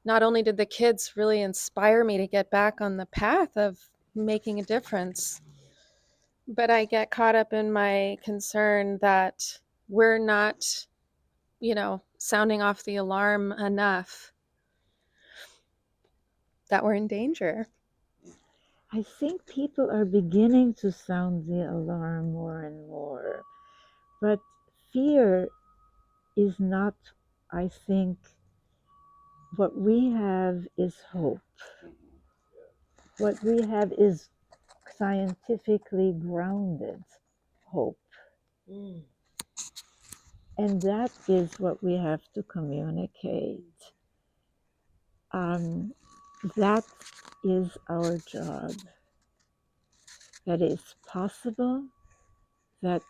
Speaker 5: not only did the kids really inspire me to get back on the path of making a difference, but I get caught up in my concern that we're not, sounding off the alarm enough, that we're in danger.
Speaker 2: I think people are beginning to sound the alarm more and more. But fear is not, I think, what we have is hope. What we have is scientifically grounded hope. And that is what we have to communicate. That is our job. That it's possible, that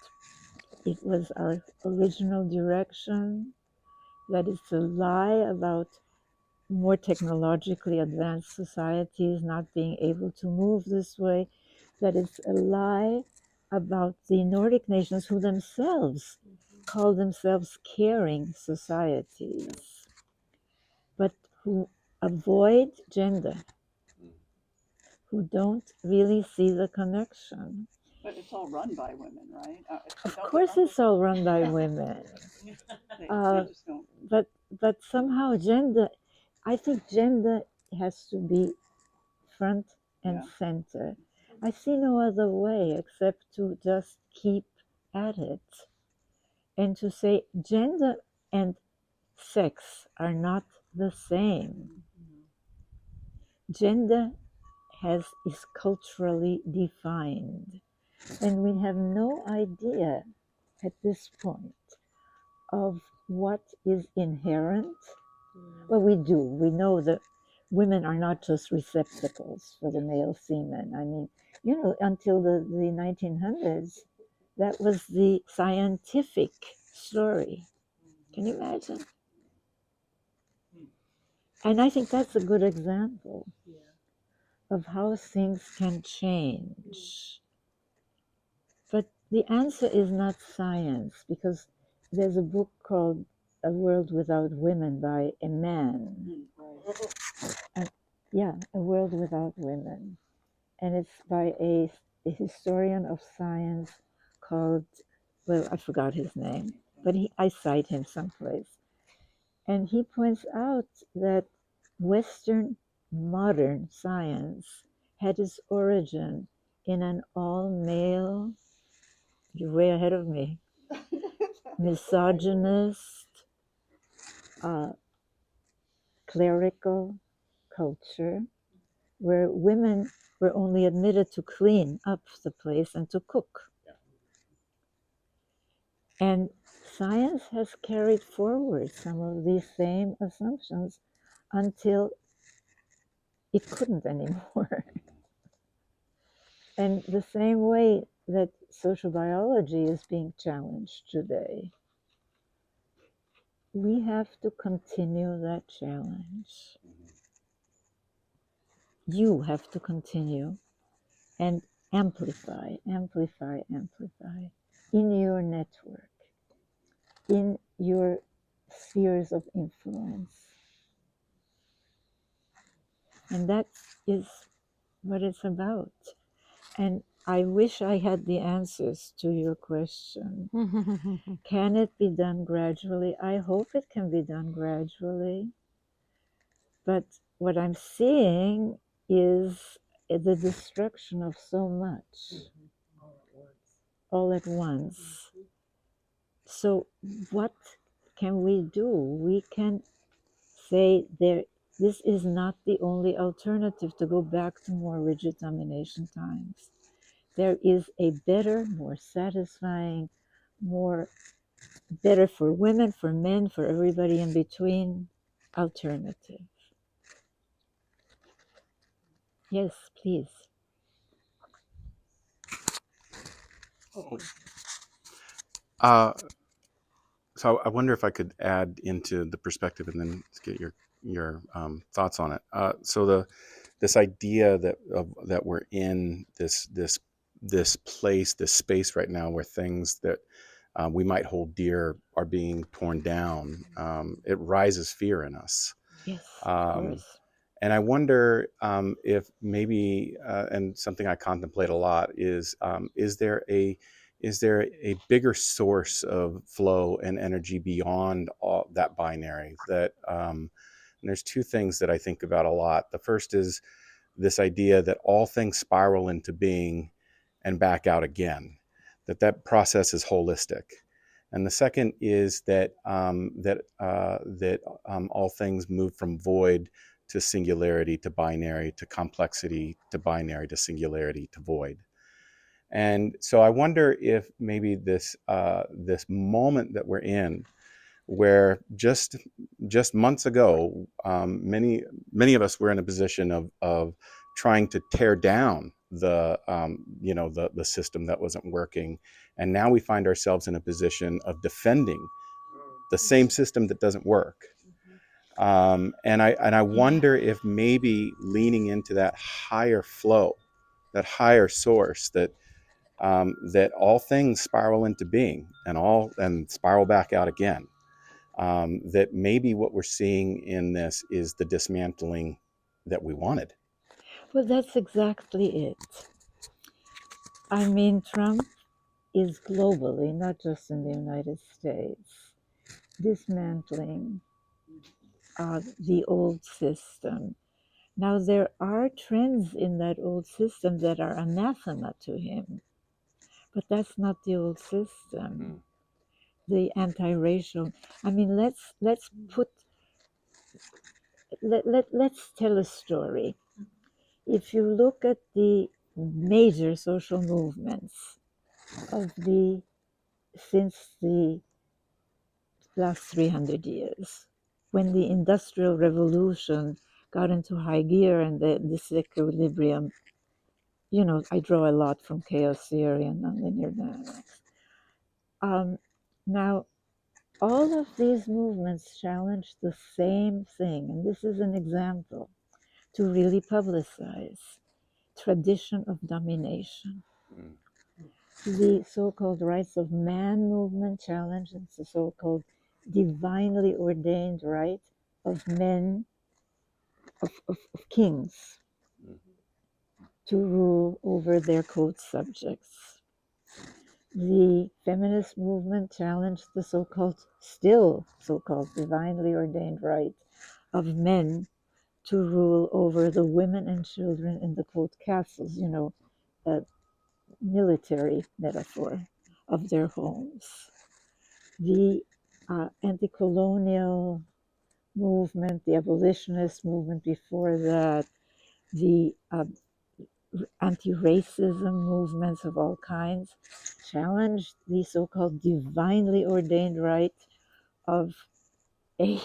Speaker 2: it was our original direction, that it's a lie about more technologically advanced societies not being able to move this way, that it's a lie about the Nordic nations who themselves call themselves caring societies, but who avoid gender, who don't really see the connection.
Speaker 4: But it's all run by women, right?
Speaker 2: Of course, it's all run by women.
Speaker 4: They just don't.
Speaker 2: But somehow gender, I think gender has to be front and center. I see no other way except to just keep at it and to say gender and sex are not the same. Gender is culturally defined, and we have no idea at this point of what is inherent. Well, we do. We know that women are not just receptacles for the male semen. I mean, until the 1900s, that was the scientific story. Can you imagine? And I think that's a good example of how things can change. But the answer is not science, because there's a book called A World Without Women by a man. And, A World Without Women. And it's by a historian of science called, well, I forgot his name, but I cite him someplace. And he points out that Western modern science had its origin in an all-male, you're way ahead of me, misogynist, clerical culture, where women were only admitted to clean up the place and to cook. And science has carried forward some of these same assumptions until it couldn't anymore. And the same way that social biology is being challenged today, we have to continue that challenge. You have to continue and amplify in your network, in your spheres of influence. And that is what it's about. And I wish I had the answers to your question. Can it be done gradually? I hope it can be done gradually. But what I'm seeing is the destruction of so much all at once. So what can we do? We can say this is not the only alternative to go back to more rigid domination times. There is a better, more satisfying, better for women, for men, for everybody in between alternative. Yes, please.
Speaker 6: So I wonder if I could add into the perspective and then get your thoughts on it. So this idea that we're in this place, this space right now where things that we might hold dear are being torn down. It rises fear in us.
Speaker 2: Yes, of course.
Speaker 6: And I wonder if maybe, and something I contemplate a lot is there a bigger source of flow and energy beyond all that binary? That and there's two things that I think about a lot. The first is this idea that all things spiral into being and back out again. That process is holistic. And the second is that all things move from void to singularity to binary to complexity to binary to singularity to void. And so I wonder if maybe this moment that we're in, where just months ago, many of us were in a position of trying to tear down the system that wasn't working, and now we find ourselves in a position of defending the same system that doesn't work. And I wonder if maybe leaning into that higher flow, that higher source, that that all things spiral into being and spiral back out again. That maybe what we're seeing in this is the dismantling that we wanted.
Speaker 2: Well, that's exactly it. I mean, Trump is globally, not just in the United States, dismantling the old system. Now, there are trends in that old system that are anathema to him, but that's not the old system. The anti-racial. I mean, let's tell a story. If you look at the major social movements of since the last 300 years, when the Industrial Revolution got into high gear and the disequilibrium, I draw a lot from chaos theory and nonlinear dynamics. Now, all of these movements challenge the same thing, and this is an example to really publicize tradition of domination. The so-called rights of man movement challenges the so-called divinely ordained right of men, of kings, to rule over their court subjects. The feminist movement challenged the still so-called divinely ordained right of men to rule over the women and children in the court castles, a military metaphor of their homes. The anti-colonial movement, the abolitionist movement before that, the anti-racism movements of all kinds challenged the so-called divinely ordained right of a,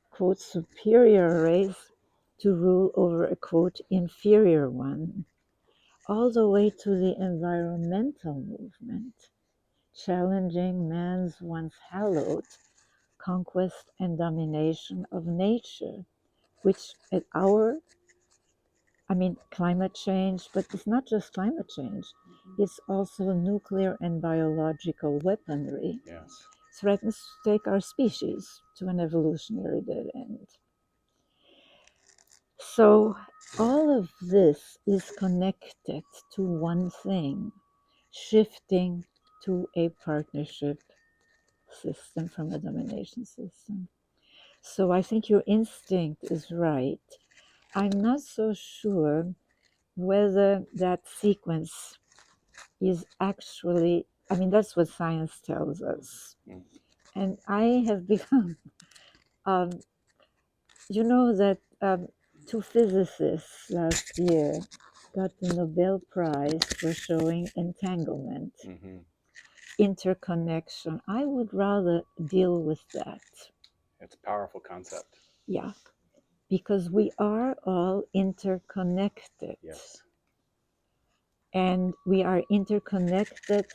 Speaker 2: quote, superior race to rule over a, quote, inferior one, all the way to the environmental movement, challenging man's once hallowed conquest and domination of nature, which at climate change, but it's not just climate change, it's also nuclear and biological weaponry.
Speaker 6: Yes.
Speaker 2: Threatens to take our species to an evolutionary dead end. So all of this is connected to one thing, shifting to a partnership system from a domination system. So I think your instinct is right. I'm not so sure whether that sequence is actually, that's what science tells us. And I have become, that two physicists last year got the Nobel Prize for showing entanglement, interconnection. I would rather deal with that.
Speaker 6: It's a powerful concept.
Speaker 2: Yeah, because we are all interconnected.
Speaker 6: Yes.
Speaker 2: And we are interconnected.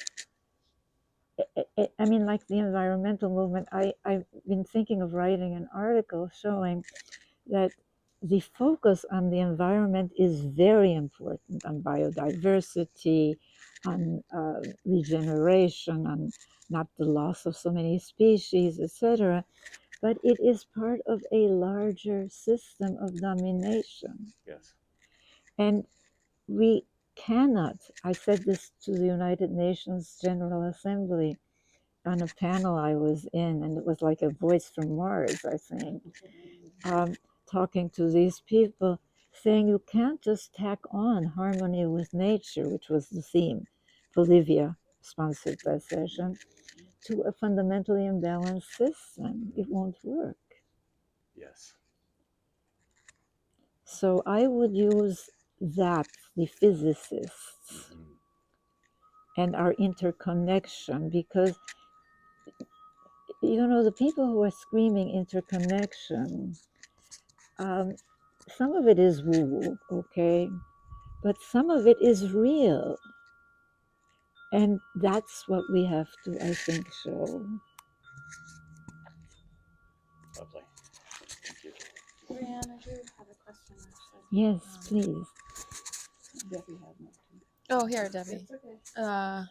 Speaker 2: Like the environmental movement, I've been thinking of writing an article showing that the focus on the environment is very important, on biodiversity, on regeneration, on not the loss of so many species, etc. But it is part of a larger system of domination.
Speaker 6: Yes.
Speaker 2: And we cannot, I said this to the United Nations General Assembly on a panel I was in, and it was like a voice from Mars, I think, talking to these people, saying you can't just tack on harmony with nature, which was the theme, Bolivia sponsored that session, to a fundamentally imbalanced system. It won't work.
Speaker 6: Yes.
Speaker 2: So I would use that, the physicists, and our interconnection, because the people who are screaming interconnection, some of it is woo-woo, okay? but some of it is real. And that's what we have to, I think, show.
Speaker 6: Lovely. Thank you.
Speaker 5: Riane, I do have a question actually.
Speaker 2: Yes, please.
Speaker 4: Debbie had one too.
Speaker 5: Oh, here, Debbie.
Speaker 4: It's okay.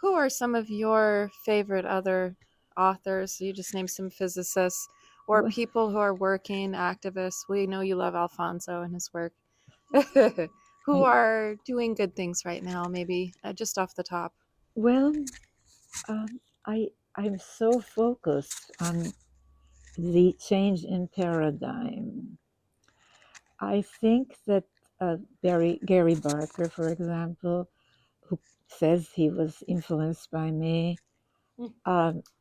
Speaker 5: Who are some of your favorite other authors? You just named some physicists or
Speaker 2: Well,
Speaker 5: people who are working activists. We know you love Alfonso and his work. Who are doing good things right now? Maybe just off the top.
Speaker 2: well, I'm so focused on the change in paradigm. I think that Gary Barker, for example, who says he was influenced by me,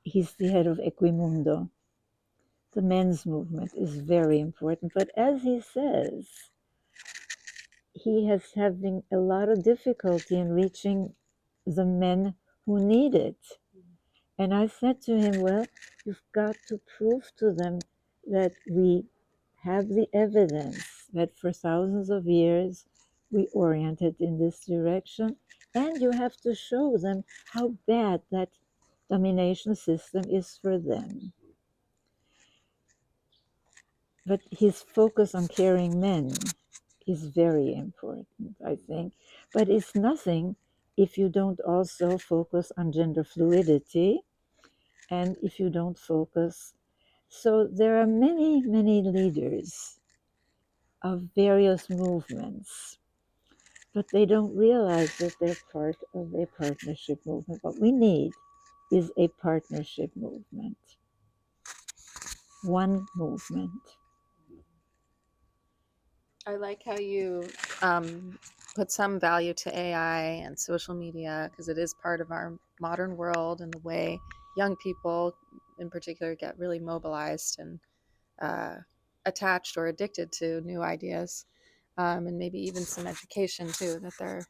Speaker 2: he's the head of Equimundo. The men's movement is very important, but as he says, he is having a lot of difficulty in reaching the men who need it. And I said to him, well, you've got to prove to them that we have the evidence that for thousands of years we oriented in this direction, and you have to show them how bad that domination system is for them. But his focus on carrying men is very important, I think. But it's nothing if you don't also focus on gender fluidity and if you don't focus. So there are many, many leaders of various movements, but they don't realize that they're part of a partnership movement. What we need is a partnership movement, one movement.
Speaker 5: I like how you put some value to AI and social media because it is part of our modern world and the way young people in particular get really mobilized and attached or addicted to new ideas, and maybe even some education too that they're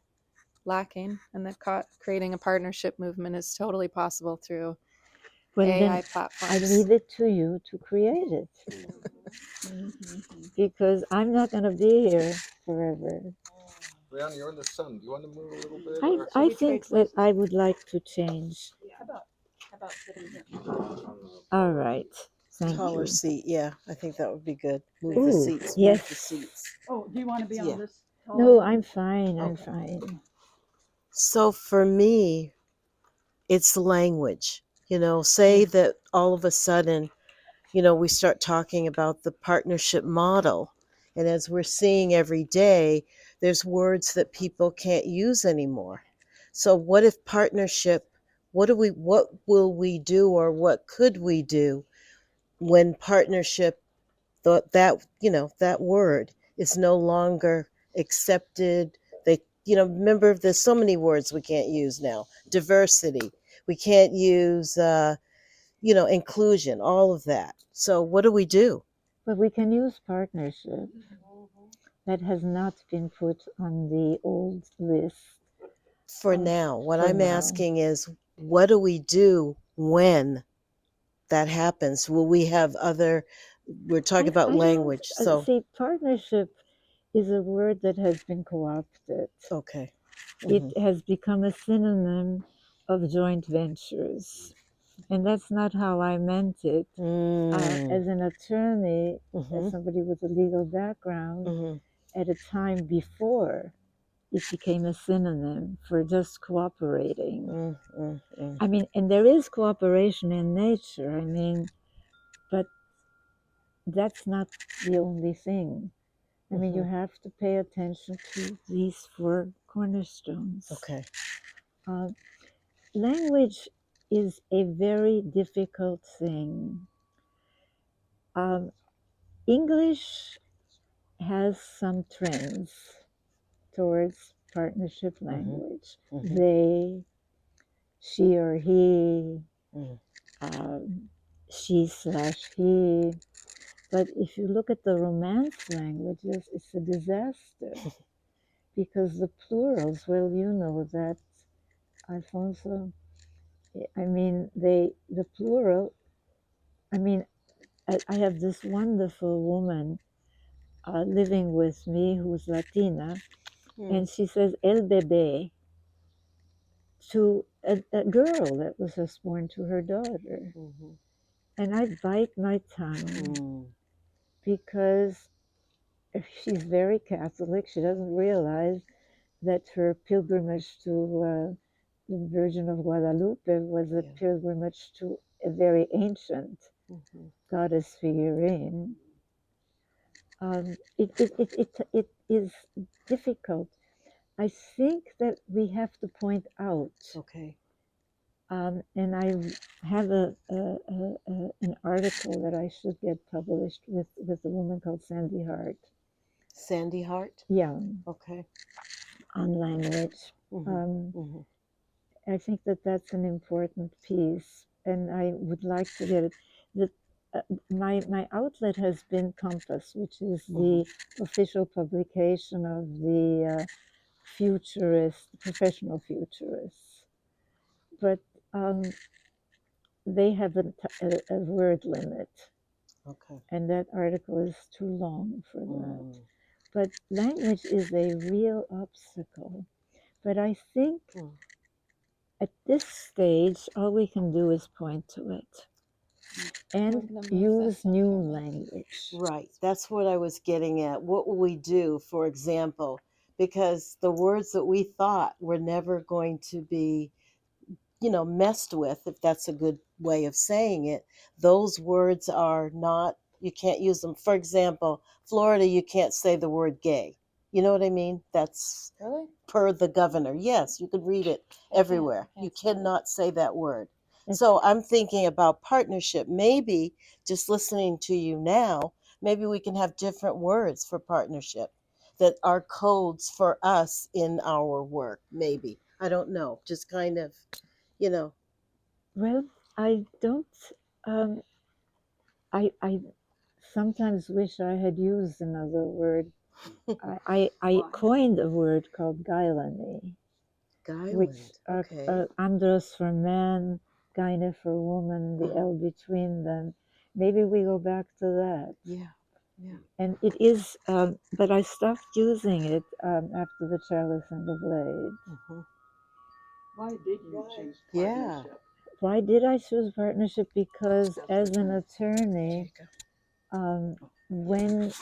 Speaker 5: lacking, and that creating a partnership movement is totally possible through
Speaker 2: Well,
Speaker 5: AI
Speaker 2: then I
Speaker 5: platforms.
Speaker 2: leave it to you to create it because I'm not going to be here forever.
Speaker 1: Riane, you're in the sun. Do you want to move a little bit?
Speaker 2: I think that I would like to change.
Speaker 4: How about sitting here?
Speaker 2: All right. Thank
Speaker 11: Taller
Speaker 2: you.
Speaker 11: seat. Yeah, I think that would be good. Move
Speaker 2: Ooh,
Speaker 11: the seats.
Speaker 2: yes.
Speaker 11: Move the seats.
Speaker 4: Oh, do you want to be
Speaker 11: Yeah.
Speaker 4: on this?
Speaker 2: No, I'm fine. I'm
Speaker 11: Okay.
Speaker 2: fine.
Speaker 11: So for me, it's language. Say that all of a sudden, we start talking about the partnership model. And as we're seeing every day, there's words that people can't use anymore. So what if partnership, what will we do or what could we do when partnership that word is no longer accepted? Remember, there's so many words we can't use now. Diversity, we can't use inclusion, all of that. So what do we do?
Speaker 2: But we can use partnership. That has not been put on the old list.
Speaker 11: For now, what
Speaker 2: for
Speaker 11: I'm
Speaker 2: now.
Speaker 11: asking is, what do we do when that happens? Will we have we're talking about language, so
Speaker 2: See, partnership is a word that has been co-opted.
Speaker 11: okay.
Speaker 2: It has become a synonym of joint ventures. And that's not how I meant it. As an attorney, as somebody with a legal background, at a time before it became a synonym for just cooperating. I mean, and there is cooperation in nature, but that's not the only thing. I mean, you have to pay attention to these four cornerstones.
Speaker 11: Okay.
Speaker 2: Language is a very difficult thing. English has some trends towards partnership language. They, she or he, she/he. But if you look at the Romance languages, it's a disaster because the plurals, well, you know that, Alfonso. I mean, the plural. I mean, I have this wonderful woman living with me who's Latina, And she says, El bebé, to a girl that was just born to her daughter. And I bite my tongue because she's very Catholic. She doesn't realize that her pilgrimage to the Virgin of Guadalupe was a pilgrimage to a very ancient goddess figurine. It is difficult. I think that we have to point out.
Speaker 11: Okay.
Speaker 2: And I have an article that I should get published with a woman called Sandy Hart.
Speaker 11: Sandy Hart?
Speaker 2: Yeah.
Speaker 11: Okay.
Speaker 2: On language. I think that that's an important piece, and I would like to get it. My outlet has been Compass, which is the official publication of the professional futurists. But they have a word limit.
Speaker 11: Okay.
Speaker 2: And that article is too long for that. But language is a real obstacle. But I think at this stage, all we can do is point to it and use new language.
Speaker 11: Right. That's what I was getting at. What will we do, for example? Because the words that we thought were never going to be, messed with, if that's a good way of saying it, those words are not, you can't use them. For example, Florida, you can't say the word gay. You know what I mean? That's
Speaker 13: Really?
Speaker 11: per the governor. Yes, you could read it everywhere. You cannot say that word. So I'm thinking about partnership. Maybe just listening to you now, maybe we can have different words for partnership that are codes for us in our work. Maybe. I don't know. Just kind of,
Speaker 2: Well, I don't. I sometimes wish I had used another word. I coined a word called Gailani, which andros for man, gyne for woman, the L between them. Maybe we go back to that.
Speaker 11: Yeah.
Speaker 2: And it is, but I stopped using it after the chalice and the blade.
Speaker 4: Why did you choose partnership?
Speaker 11: Yeah.
Speaker 2: Why did I choose partnership? Because as an attorney, when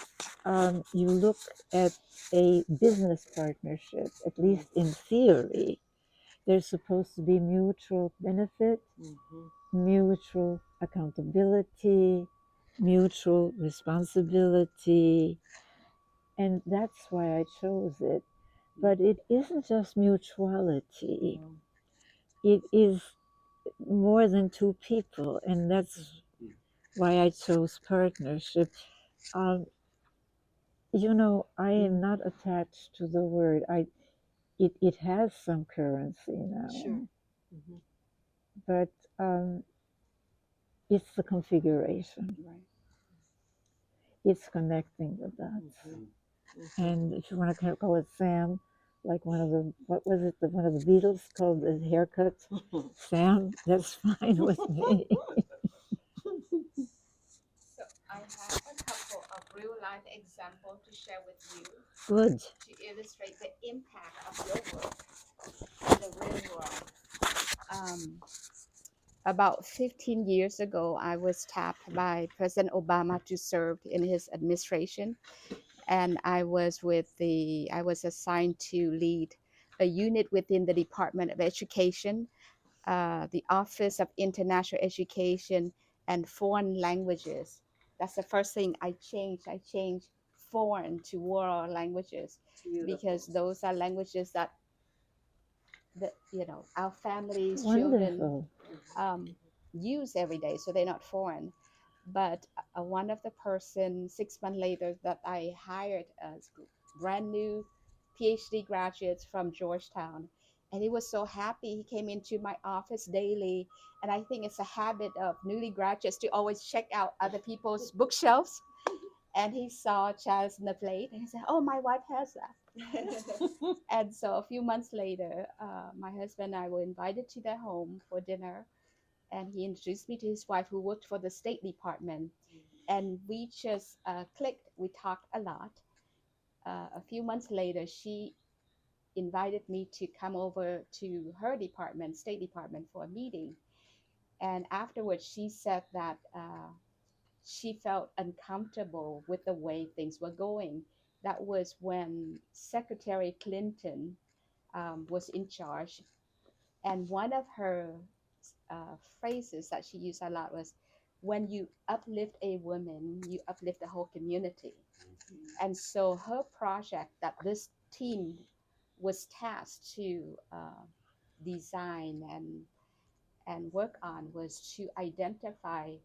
Speaker 2: you look at a business partnership, at least in theory, there's supposed to be mutual benefit, mutual accountability, mutual responsibility, and that's why I chose it. But it isn't just mutuality. It is more than two people, and that's why I chose partnership. I am not attached to the word. It has some currency now.
Speaker 11: Sure.
Speaker 2: But it's the configuration.
Speaker 4: Right.
Speaker 2: It's connecting the dots. And if you want to call it Sam, like one of the Beatles called the haircut, Sam, that's fine with me.
Speaker 8: So I have a couple of real life examples to share with you.
Speaker 2: Good.
Speaker 8: To illustrate the impact of your work in the real world. About 15 years ago, I was tapped by President Obama to serve in his administration. And I was assigned to lead a unit within the Department of Education, the Office of International Education and Foreign Languages. That's the first thing I changed. I changed foreign to world languages. Beautiful. Because those are languages that our families,
Speaker 2: Wonderful.
Speaker 8: children use every day, so they're not foreign. But one of the person 6 months later that I hired as brand new PhD graduates from Georgetown, and he was so happy. He came into my office daily, and I think it's a habit of newly graduates to always check out other people's bookshelves. And he saw Chalice and the Plate, and he said, "Oh, my wife has that." And so a few months later, my husband and I were invited to their home for dinner, and he introduced me to his wife, who worked for the State Department. And we just clicked. We talked a lot. A few months later, she invited me to come over to her department, State Department, for a meeting. And afterwards, she said that she felt uncomfortable with the way things were going. That was when Secretary Clinton was in charge. And one of her phrases that she used a lot was, when you uplift a woman, you uplift the whole community. And so her project that this team was tasked to design and work on was to identify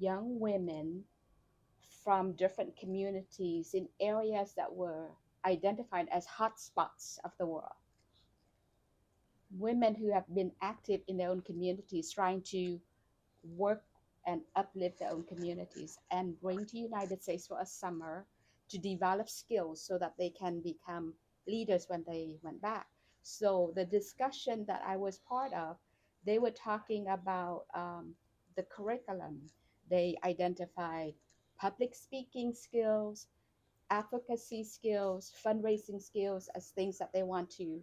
Speaker 8: young women from different communities in areas that were identified as hotspots of the world. Women who have been active in their own communities, trying to work and uplift their own communities and bring to United States for a summer to develop skills so that they can become leaders when they went back. So the discussion that I was part of, they were talking about the curriculum. They identified public speaking skills, advocacy skills, fundraising skills as things that they want to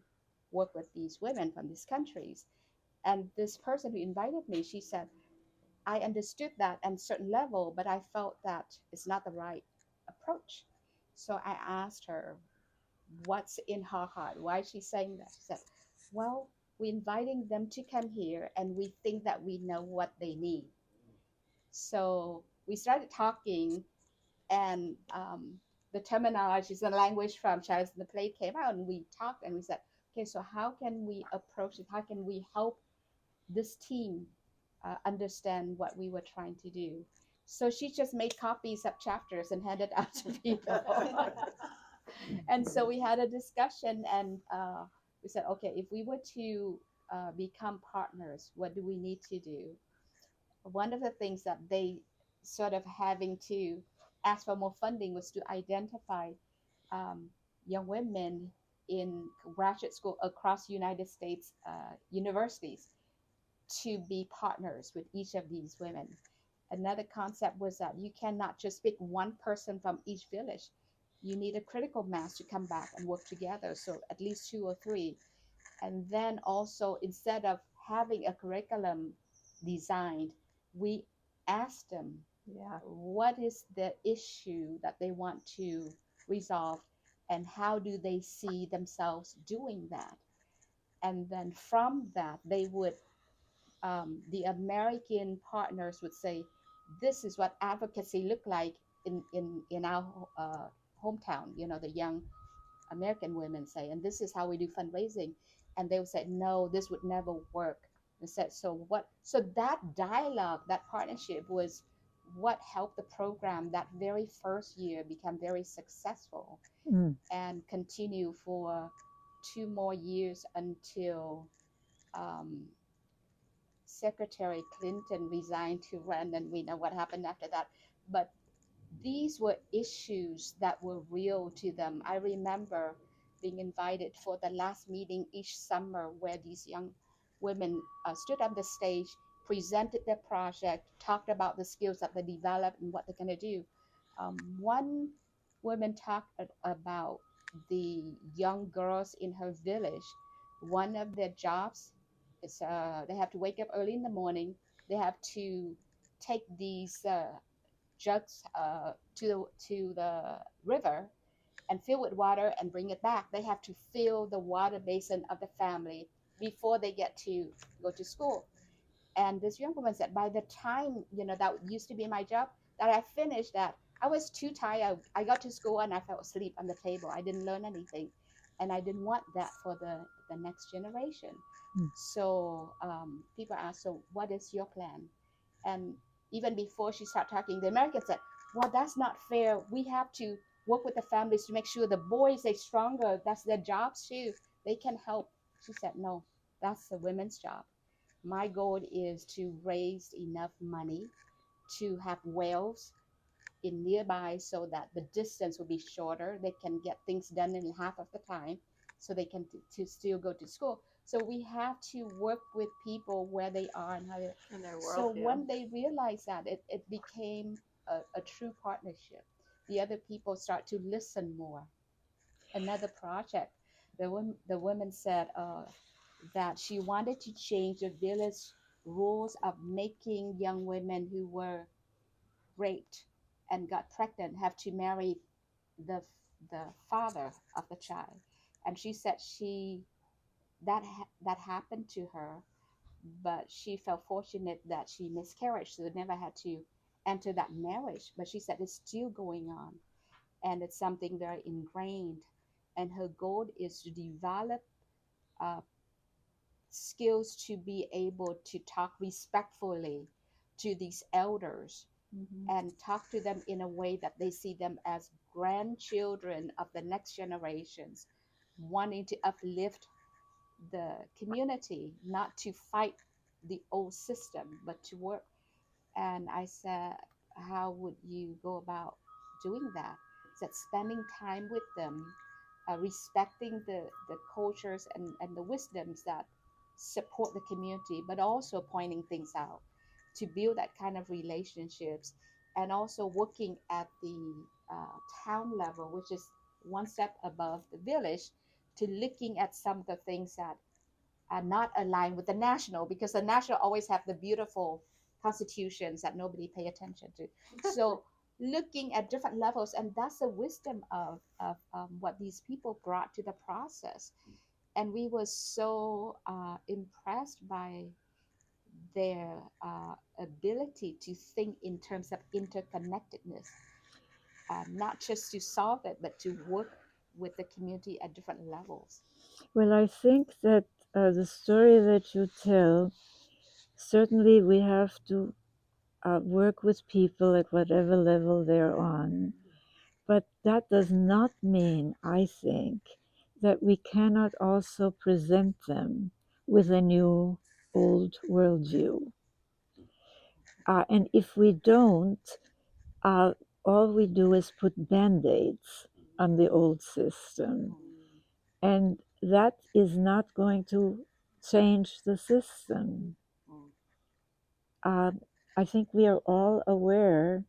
Speaker 8: work with these women from these countries. And this person who invited me, she said, I understood that at a certain level, but I felt that it's not the right approach. So I asked her, what's in her heart? Why is she saying that? She said, well, we're inviting them to come here and we think that we know what they need. So we started talking, and the terminologies and language from Charles in the Plate came out, and we talked and we said, okay, so how can we approach it? How can we help this team understand what we were trying to do? So she just made copies of chapters and handed out to people. And so we had a discussion, and we said, okay, if we were to become partners, what do we need to do? One of the things that they sort of having to ask for more funding was to identify young women in graduate school across United States universities to be partners with each of these women. Another concept was that you cannot just pick one person from each village. You need a critical mass to come back and work together, so at least 2 or 3. And then also, instead of having a curriculum designed, we asked them, what is the issue that they want to resolve, and how do they see themselves doing that? And then from that, they would the American partners would say, this is what advocacy look like in our hometown, you know, the young American women say, and this is how we do fundraising. And they would say, no, this would never work. And said, so what? So that dialogue, that partnership was what helped the program that very first year become very successful and continue for 2 more years until Secretary Clinton resigned to run, and we know what happened after that. But these were issues that were real to them. I remember being invited for the last meeting each summer where these young women stood on the stage, presented their project, talked about the skills that they developed and what they're going to do. One woman talked about the young girls in her village. One of their jobs is they have to wake up early in the morning. They have to take these jugs to the river and fill with water and bring it back. They have to fill the water basin of the family before they get to go to school. And this young woman said, by the time, you know, that used to be my job, that I finished that, I was too tired. I got to school and I fell asleep on the table. I didn't learn anything. And I didn't want that for the next generation. So people asked, so what is your plan? And even before she started talking, the American said, well, that's not fair. We have to work with the families to make sure the boys are stronger. That's their jobs too. They can help. She said, no, that's the women's job. My goal is to raise enough money to have wells in nearby so that the distance will be shorter. They can get things done in half of the time so they can to still go to school. So we have to work with people where they are and how they
Speaker 2: in their
Speaker 8: so
Speaker 2: world.
Speaker 8: when they realized that, it became a true partnership. The other people start to listen more. Another project
Speaker 13: the woman said that she wanted to change the village rules of making young women who were raped and got pregnant have to marry the the father of the child. And she said that happened to her, but she felt fortunate that she miscarried, so they never had to enter that marriage. But she said it's still going on, and it's something very ingrained. And her goal is to develop uh, skills to be able to talk respectfully to these elders and talk to them in a way that they see them as grandchildren of the next generations, wanting to uplift the community, not to fight the old system, but to work. And I said, how would you go about doing that? Said spending time with them, respecting the cultures and the wisdoms that support the community, but also pointing things out to build that kind of relationships, and also working at the town level, which is one step above the village, to looking at some of the things that are not aligned with the national, because the national always have the beautiful constitutions that nobody pay attention to. So looking at different levels, and that's the wisdom of what these people brought to the process. And we were so impressed by their ability to think in terms of interconnectedness, not just to solve it, but to work with the community at different levels.
Speaker 2: Well, I think that the story that you tell, certainly we have to work with people at whatever level they're on. But that does not mean, I think, that we cannot also present them with a new old worldview. And if we don't, all we do is put band-aids on the old system. And that is not going to change the system. I think we are all aware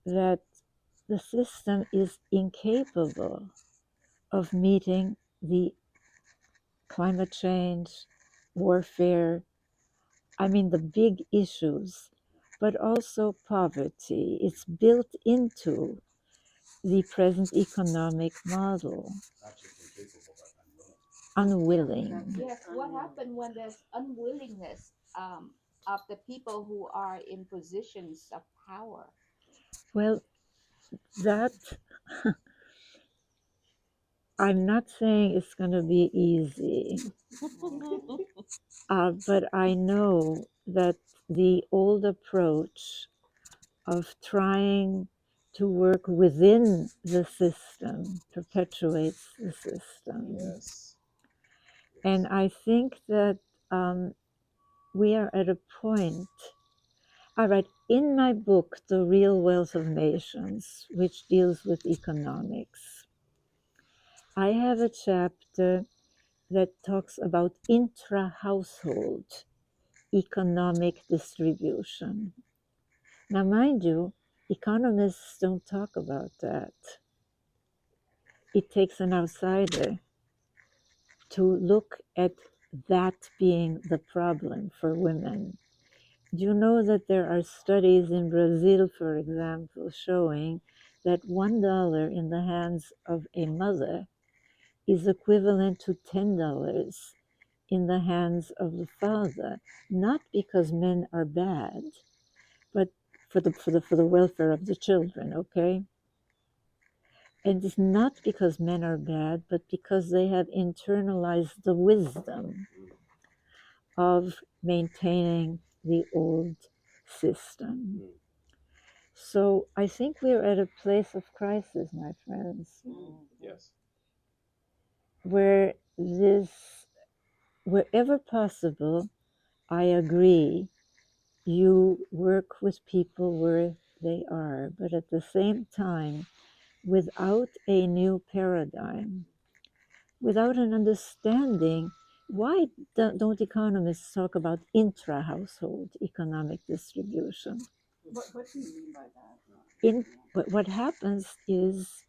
Speaker 2: that the system is incapable of meeting the climate change, warfare, I mean the big issues, but also poverty. It's built into the present economic model. Unwilling.
Speaker 13: Yes, what happened when there's unwillingness of the people who are in positions of power?
Speaker 2: Well, that I'm not saying it's going to be easy, but I know that the old approach of trying to work within the system perpetuates the system.
Speaker 6: Yes.
Speaker 2: And I think that we are at a point. All right, in my book, The Real Wealth of Nations, which deals with economics, I have a chapter that talks about intra-household economic distribution. Now, mind you, economists don't talk about that. It takes an outsider to look at that being the problem for women. Do you know that there are studies in Brazil, for example, showing that $1 in the hands of a mother is equivalent to $10 in the hands of the father, not because men are bad, but for the welfare of the children, okay? And it's not because men are bad, but because they have internalized the wisdom of maintaining the old system. So I think we're at a place of crisis, my friends.
Speaker 6: Yes.
Speaker 2: Where wherever possible, I agree, you work with people where they are, but at the same time, without a new paradigm, without an understanding, why don't economists talk about intra-household economic distribution?
Speaker 4: What do you mean by that?
Speaker 2: What happens is,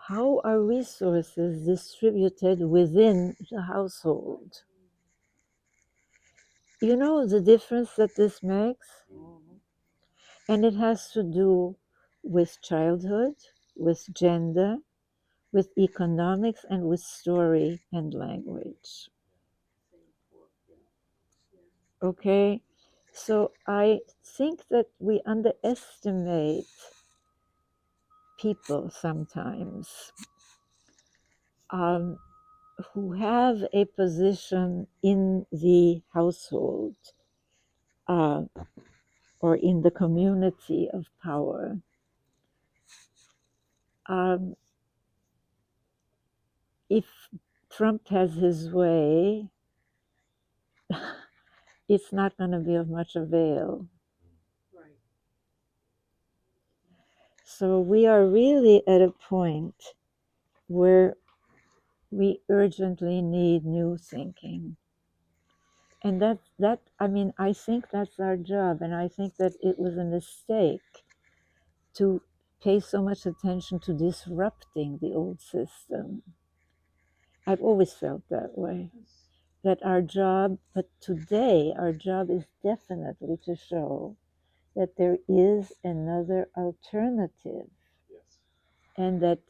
Speaker 2: how are resources distributed within the household? You know the difference that this makes? And it has to do with childhood, with gender, with economics, and with story and language. Okay? So I think that we underestimate people sometimes who have a position in the household or in the community of power. If Trump has his way, it's not going to be of much avail.
Speaker 11: Right.
Speaker 2: So we are really at a point where we urgently need new thinking. And I think that's our job. And I think that it was a mistake to pay so much attention to disrupting the old system. I've always felt that way. That our job, but today our job is definitely to show that there is another alternative.
Speaker 6: Yes.
Speaker 2: And that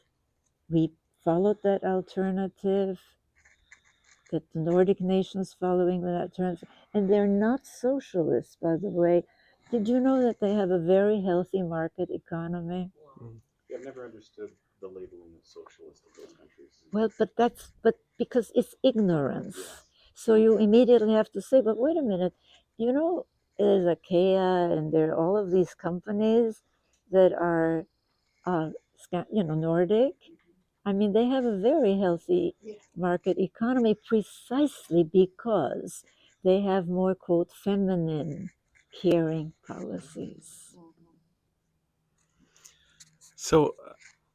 Speaker 2: we followed that alternative, that the Nordic nations following that alternative, and they're not socialists, by the way. Did you know that they have a very healthy market economy?
Speaker 6: I've never understood the labeling of socialist of those countries.
Speaker 2: Well, but because it's ignorance.
Speaker 6: Yes.
Speaker 2: So you immediately have to say, but wait a minute, you know, there's IKEA and there are all of these companies that are, Nordic. I mean, they have a very healthy market economy precisely because they have more, quote, feminine, caring policies.
Speaker 9: So,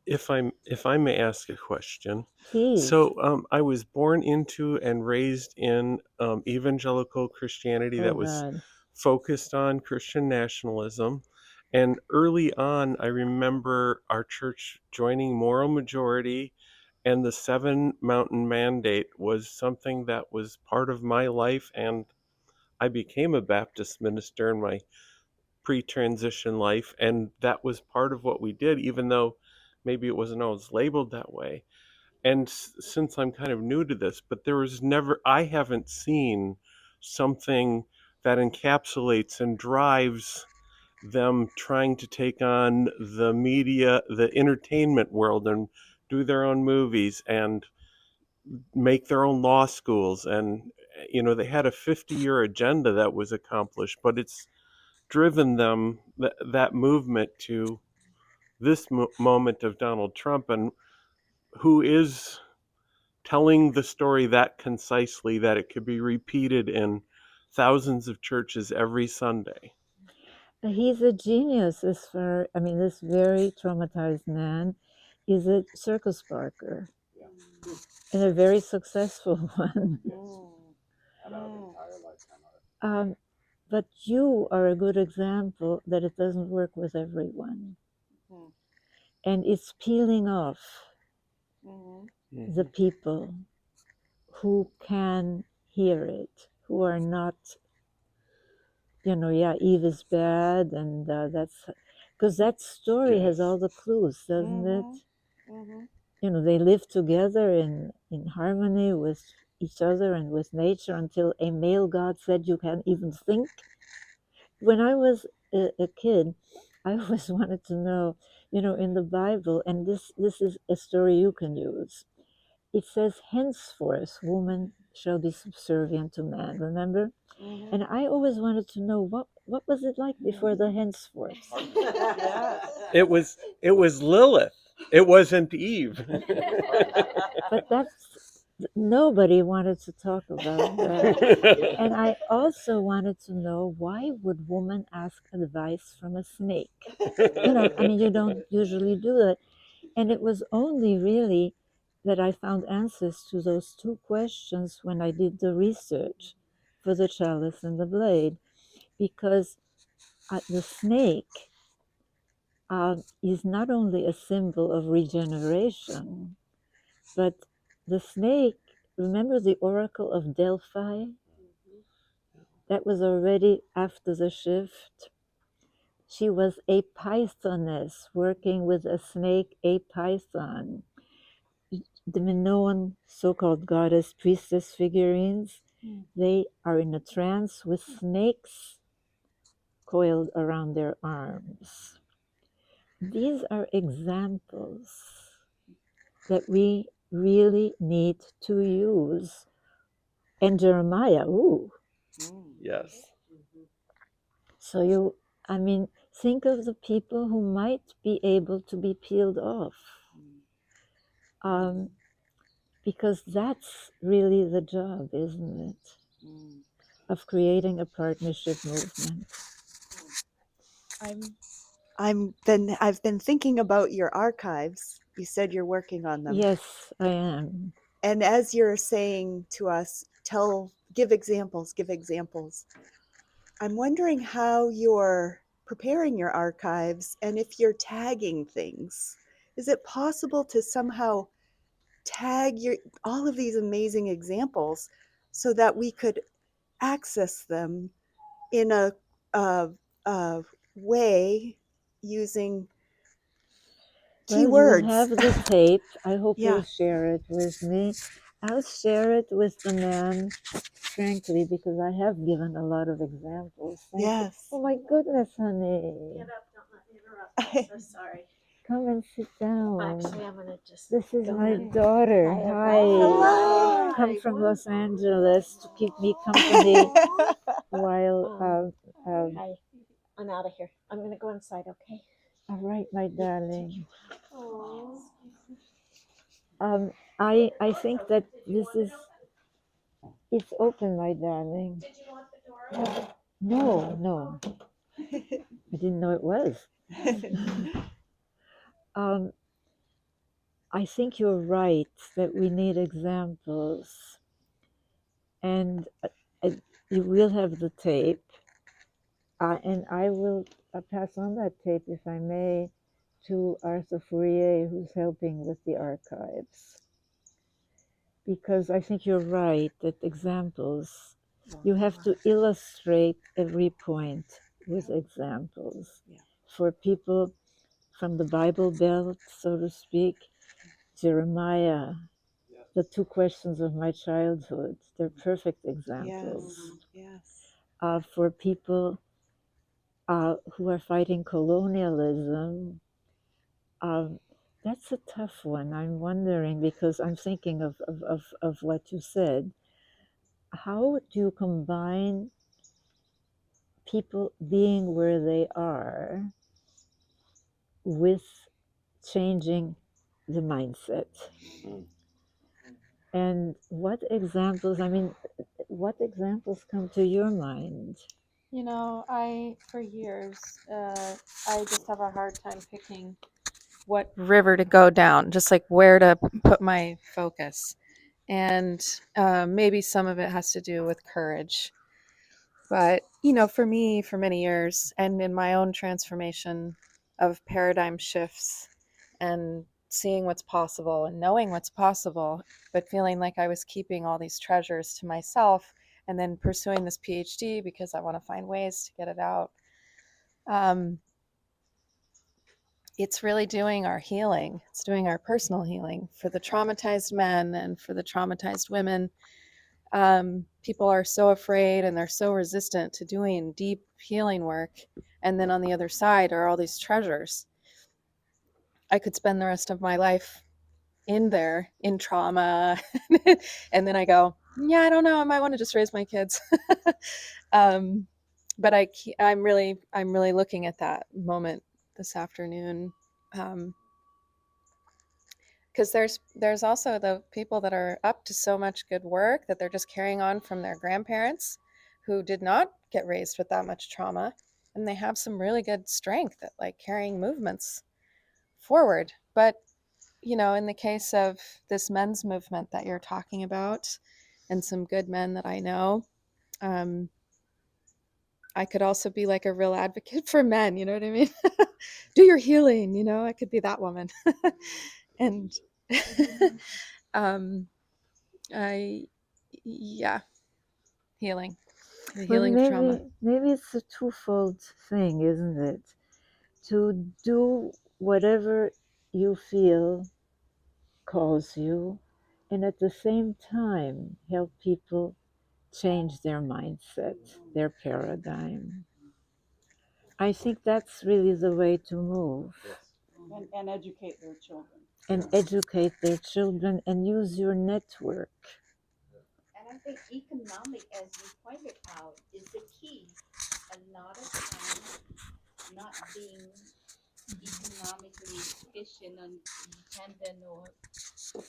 Speaker 9: if I may ask a question,
Speaker 2: Please.
Speaker 9: so I was born into and raised in evangelical Christianity that was
Speaker 2: God.
Speaker 9: focused on Christian nationalism, and early on, I remember our church joining Moral Majority, and the Seven Mountain Mandate was something that was part of my life, and I became a Baptist minister in my pre-transition life, and that was part of what we did, even though maybe it wasn't always labeled that way. And since I'm kind of new to this, but I haven't seen something that encapsulates and drives them trying to take on the media, the entertainment world, and do their own movies and make their own law schools. And they had a 50-year agenda that was accomplished, but it's driven them, that movement, to this moment of Donald Trump, and who is telling the story that concisely that it could be repeated in thousands of churches every Sunday.
Speaker 2: He's a genius this very traumatized man is a circus barker.
Speaker 6: Yeah.
Speaker 2: And a very successful one.
Speaker 6: Yes. Had an entire lifetime of it.
Speaker 2: But you are a good example that it doesn't work with everyone. And it's peeling off the people who can hear it, who are not, Eve is bad, and that's because that story has all the clues, doesn't it? They live together in harmony with each other and with nature until a male god said you can't even think. When I was a kid, I always wanted to know, in the Bible, and this is a story you can use. It says, henceforth, woman shall be subservient to man, remember? And I always wanted to know, what was it like before the henceforth?
Speaker 9: It was Lilith. It wasn't Eve.
Speaker 2: But nobody wanted to talk about that. And I also wanted to know, why would woman ask advice from a snake? You don't usually do that. And it was only really that I found answers to those two questions when I did the research for the chalice and the blade, because the snake is not only a symbol of regeneration, but the snake, remember the Oracle of Delphi? That was already after the shift. She was a pythoness working with a snake, a python. The Minoan so-called goddess priestess figurines, they are in a trance with snakes coiled around their arms. These are examples that we really need to use. And Jeremiah, ooh.
Speaker 14: Yes.
Speaker 2: So think of the people who might be able to be peeled off. Because that's really the job, isn't it? Of creating a partnership movement.
Speaker 15: I've been thinking about your archives. You said you're working on them.
Speaker 2: Yes, I am.
Speaker 15: And as you're saying to us, give examples. I'm wondering how you're preparing your archives and if you're tagging things. Is it possible to somehow tag all of these amazing examples so that we could access them in a way using
Speaker 2: Well,
Speaker 15: keywords?
Speaker 2: you have the tape. I hope
Speaker 15: Yeah.
Speaker 2: you'll share it with me. I'll share it with the man, frankly, because I have given a lot of examples. Thank you.
Speaker 15: Yes.
Speaker 2: Oh my goodness, honey.
Speaker 10: Get up, don't let me interrupt. I'm so sorry.
Speaker 2: Come and sit down.
Speaker 10: Actually, I'm gonna just.
Speaker 2: This is
Speaker 10: go
Speaker 2: my
Speaker 10: in.
Speaker 2: daughter. Hi.
Speaker 15: Hello.
Speaker 2: Come from Los Angeles to keep me company while.
Speaker 10: Hi. I'm out of here. I'm gonna go inside. Okay.
Speaker 2: All right, my darling.
Speaker 10: Oh.
Speaker 2: I think that this is. It's open, my darling.
Speaker 10: Did you want the door open?
Speaker 2: No. I didn't know it was. I think you're right that we need examples. And you will have the tape. And I will pass on that tape, if I may, to Arthur Fourier, who's helping with the archives. Because I think you're right that examples, you have to illustrate every point with examples. For people from the Bible Belt, so to speak, Jeremiah, the two questions of my childhood, they're perfect examples.
Speaker 15: Yes.
Speaker 2: For people who are fighting colonialism, that's a tough one. I'm wondering, because I'm thinking of what you said. How do you combine people being where they are with changing the mindset? And what examples come to your mind?
Speaker 16: You know, for years, I just have a hard time picking what river to go down, just like where to put my focus. And maybe some of it has to do with courage. But, for me, for many years, and in my own transformation of paradigm shifts and seeing what's possible and knowing what's possible, but feeling like I was keeping all these treasures to myself and then pursuing this PhD because I want to find ways to get it out. It's really doing our healing. It's doing our personal healing for the traumatized men and for the traumatized women. People are so afraid and they're so resistant to doing deep healing work. And then on the other side are all these treasures. I could spend the rest of my life in trauma. And then I go, yeah, I don't know. I might want to just raise my kids. But I'm really looking at that moment this afternoon. Because there's also the people that are up to so much good work that they're just carrying on from their grandparents who did not get raised with that much trauma, and they have some really good strength at like carrying movements forward. But in the case of this men's movement that you're talking about and some good men that I know, I could also be like a real advocate for men, you know what I mean? Do your healing, you know, I could be that woman. And I, yeah, healing, the
Speaker 2: Well,
Speaker 16: healing of trauma.
Speaker 2: maybe it's a twofold thing, isn't it? To do whatever you feel calls you, and at the same time help people change their mindset, their paradigm. I think that's really the way to move.
Speaker 4: And educate their children.
Speaker 2: And educate their children and use your network.
Speaker 8: And I think economic, as you pointed out, is the key. A lot of times, not being economically efficient and independent or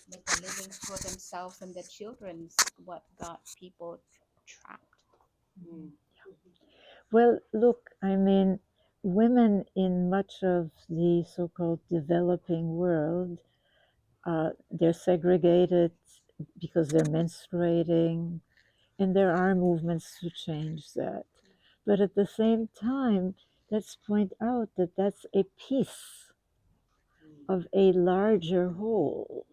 Speaker 8: make a living for themselves and their children is what got people trapped.
Speaker 2: Well, look, I mean, women in much of the so-called developing world, they're segregated because they're menstruating, and there are movements to change that. But at the same time, let's point out that that's a piece of a larger whole,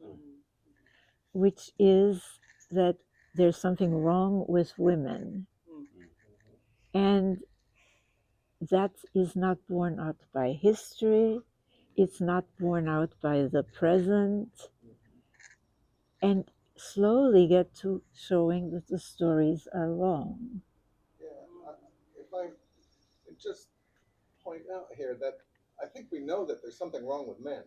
Speaker 2: which is that there's something wrong with women. And that is not borne out by history, it's not borne out by the present, and slowly get to showing that the stories are wrong.
Speaker 1: Yeah, if I could just point out here that I think we know that there's something wrong with men,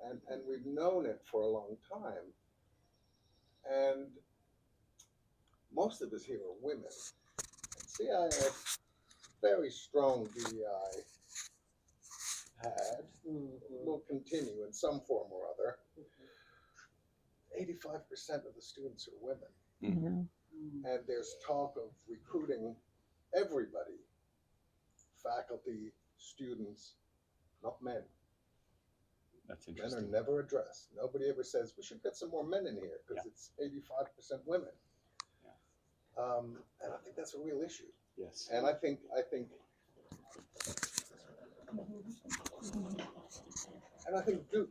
Speaker 1: and we've known it for a long time. And most of us here are women. And CIS, very strong DEI had, will continue in some form or other. 85% of the students are women. And there's talk of recruiting everybody, faculty, students, not men.
Speaker 6: That's
Speaker 1: Men
Speaker 6: interesting.
Speaker 1: are never addressed. Nobody ever says we should get some more men in here because it's 85% women. And I think that's a real issue.
Speaker 6: Yes.
Speaker 1: And I think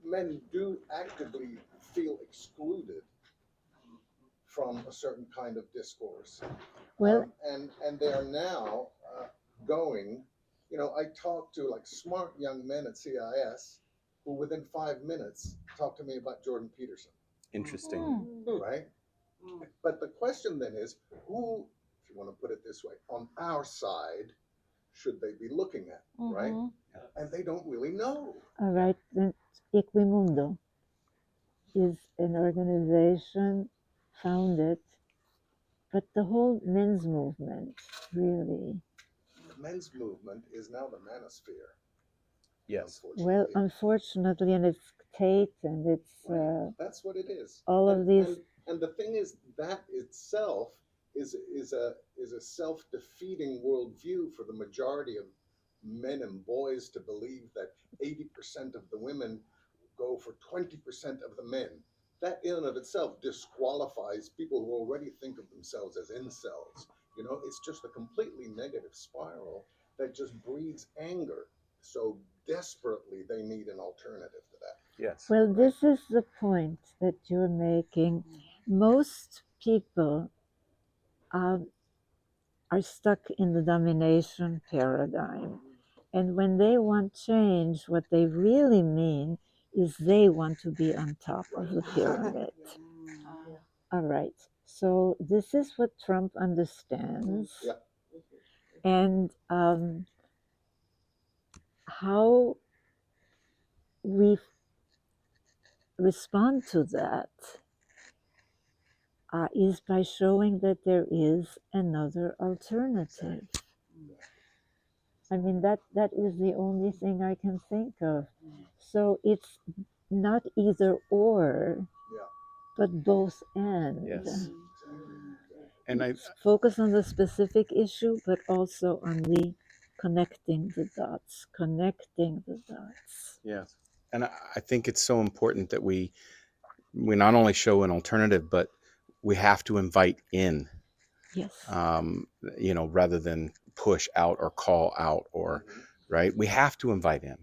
Speaker 1: men do actively feel excluded from a certain kind of discourse.
Speaker 2: Well,
Speaker 1: and they are now going, you know, I talk to like smart young men at CIS who within 5 minutes talk to me about Jordan Peterson.
Speaker 6: Interesting.
Speaker 1: Right? But the question then is, who, if you want to put it this way, on our side should they be looking at, right? And they don't really know.
Speaker 2: All right, then Equimundo is an organization founded, but the whole men's movement, really.
Speaker 1: The men's movement is now the manosphere.
Speaker 6: Yes.
Speaker 2: Well, unfortunately, and it's Tate, and it's
Speaker 1: that's what it is.
Speaker 2: All of these.
Speaker 1: And the thing is, that itself is a self-defeating worldview for the majority of men and boys to believe that 80% of the women go for 20% of the men. That in and of itself disqualifies people who already think of themselves as incels. You know, it's just a completely negative spiral that just breeds anger. So desperately they need an alternative to that.
Speaker 6: Yes.
Speaker 2: Well, this is the point that you're making. Most people are stuck in the domination paradigm. And when they want change, what they really mean is they want to be on top of the pyramid. All right. So this is what Trump understands.
Speaker 1: Yeah.
Speaker 2: And how we respond to that is by showing that there is another alternative. I mean, that is the only thing I can think of. So it's not either or, but both and.
Speaker 6: Yes. And I
Speaker 2: focus on the specific issue, but also on the connecting the dots.
Speaker 6: Yes. And I think it's so important that we not only show an alternative, but we have to invite in.
Speaker 2: Yes.
Speaker 6: You know, rather than push out or call out or right. We have to invite in.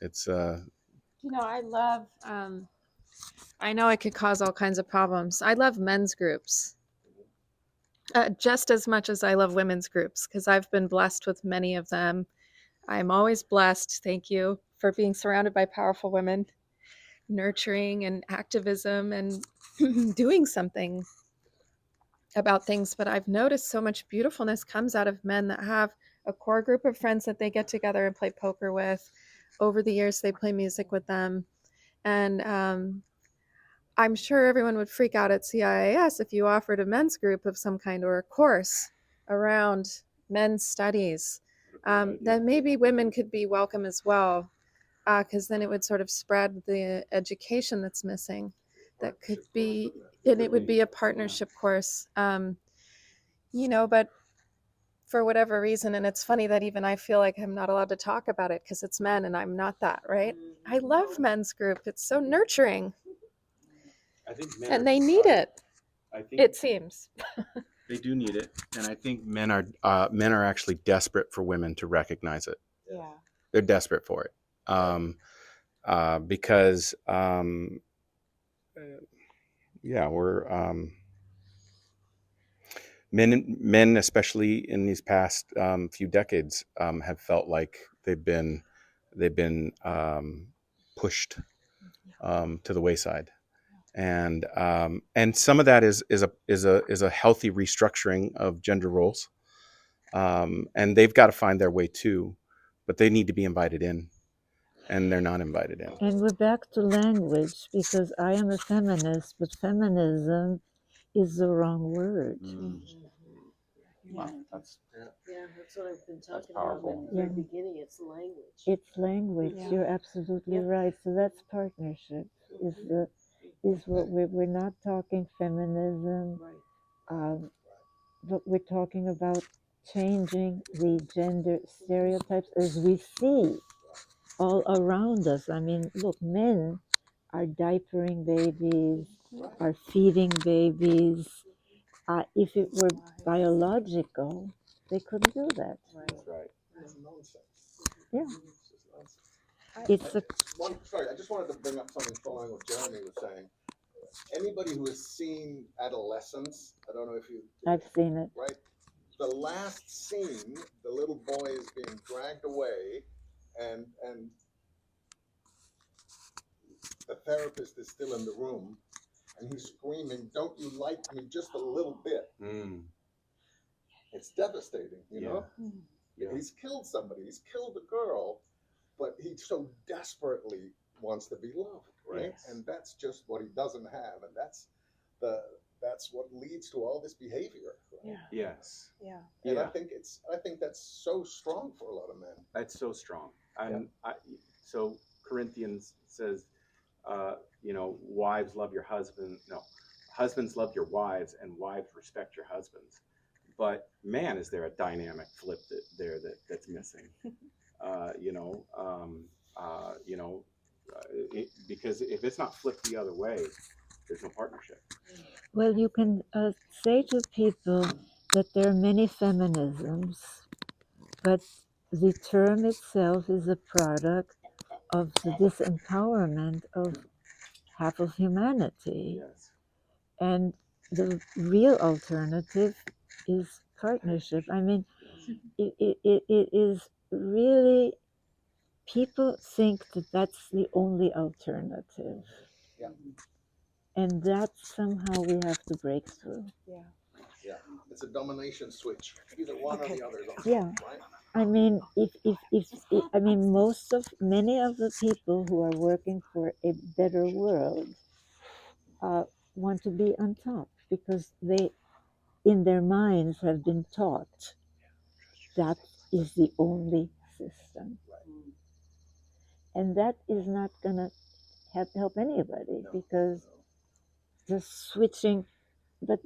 Speaker 6: It's
Speaker 16: I love, I know it could cause all kinds of problems. I love men's groups just as much as I love women's groups because I've been blessed with many of them. I'm always blessed. Thank you for being surrounded by powerful women, nurturing and activism and doing something about things. But I've noticed so much beautifulness comes out of men that have a core group of friends that they get together and play poker with. Over the years, they play music with them. And I'm sure everyone would freak out at CIIS if you offered a men's group of some kind or a course around men's studies. Then maybe women could be welcome as well, because then it would sort of spread the education that's missing. That could be, and it would be a partnership course. But for whatever reason, and it's funny that even I feel like I'm not allowed to talk about it because it's men and I'm not that, right? I love men's group. It's so nurturing.
Speaker 6: I think men
Speaker 16: And they need it.
Speaker 6: I think
Speaker 16: It seems.
Speaker 6: they do need it, and I think men are actually desperate for women to recognize it.
Speaker 15: Yeah.
Speaker 6: They're desperate for it because we're men, especially in these past few decades, have felt like they've been pushed to the wayside, and some of that is a healthy restructuring of gender roles, and they've got to find their way too, but they need to be invited in, and they're not invited in.
Speaker 2: And we're back to language because I am a feminist, but feminism is the wrong word.
Speaker 6: Wow, that's
Speaker 11: what I've been talking
Speaker 6: powerful.
Speaker 11: about at the very beginning. It's language.
Speaker 2: It's language.
Speaker 11: Yeah.
Speaker 2: You're absolutely right. So that's partnership. Is what we're not talking feminism, but we're talking about changing the gender stereotypes as we see all around us. I mean, look, men are diapering babies, are feeding babies. If it were biological, they couldn't do that.
Speaker 6: That's right.
Speaker 1: It's nonsense.
Speaker 2: Yeah.
Speaker 1: It's
Speaker 2: It's a
Speaker 1: sorry, I just wanted to bring up something following what Jeremy was saying. Anybody who has seen Adolescence, I don't know if you...
Speaker 2: I've seen it.
Speaker 1: Right? The last scene, the little boy is being dragged away, and the therapist is still in the room, and he's screaming, "Don't you like me just a little bit?" It's devastating, you know?
Speaker 6: Yeah.
Speaker 1: He's killed somebody, he's killed a girl, but he so desperately wants to be loved, right?
Speaker 6: Yes.
Speaker 1: And that's just what he doesn't have, and that's what leads to all this behavior. Right?
Speaker 6: Yes.
Speaker 15: Yeah.
Speaker 1: And I think that's so strong for a lot of men.
Speaker 6: That's so strong. So Corinthians says, wives love your husband. No, husbands love your wives, and wives respect your husbands. But man, is there a dynamic flip that's missing? Because if it's not flipped the other way, there's no partnership.
Speaker 2: Well, you can say to people that there are many feminisms, but the term itself is a product of the disempowerment of half of humanity.
Speaker 6: Yes.
Speaker 2: And the real alternative is partnership. I mean, it is really, people think that that's the only alternative.
Speaker 1: Yeah.
Speaker 2: And that somehow we have to break through.
Speaker 15: Yeah.
Speaker 1: Yeah. It's a domination switch. Either one or the other is on.
Speaker 2: Yeah.
Speaker 1: Right?
Speaker 2: I mean, many of the people who are working for a better world want to be on top because they, in their minds, have been taught that is the only system. And that is not going to help anybody because just switching, but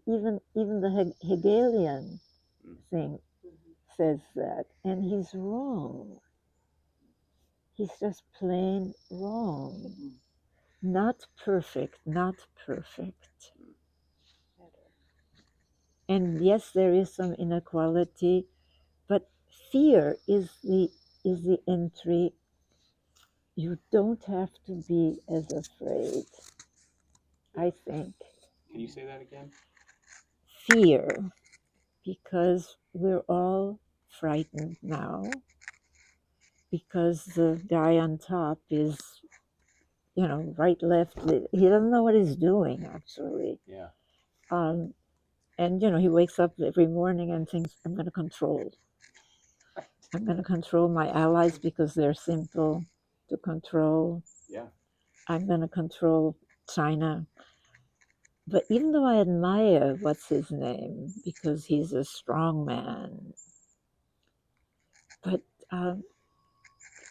Speaker 2: even the Hegelian thing says that, and he's wrong. He's just plain wrong. Not perfect, not perfect. And yes, there is some inequality, but fear is the entry. You don't have to be as afraid, I think.
Speaker 6: Can you say that again?
Speaker 2: Fear, because we're all frightened now, because the guy on top is, right, left. He doesn't know what he's doing, actually.
Speaker 6: Yeah.
Speaker 2: And, he wakes up every morning and thinks, I'm going to control. I'm going to control my allies because they're simple to control.
Speaker 6: Yeah.
Speaker 2: I'm going to control China. But even though I admire what's his name, because he's a strong man, but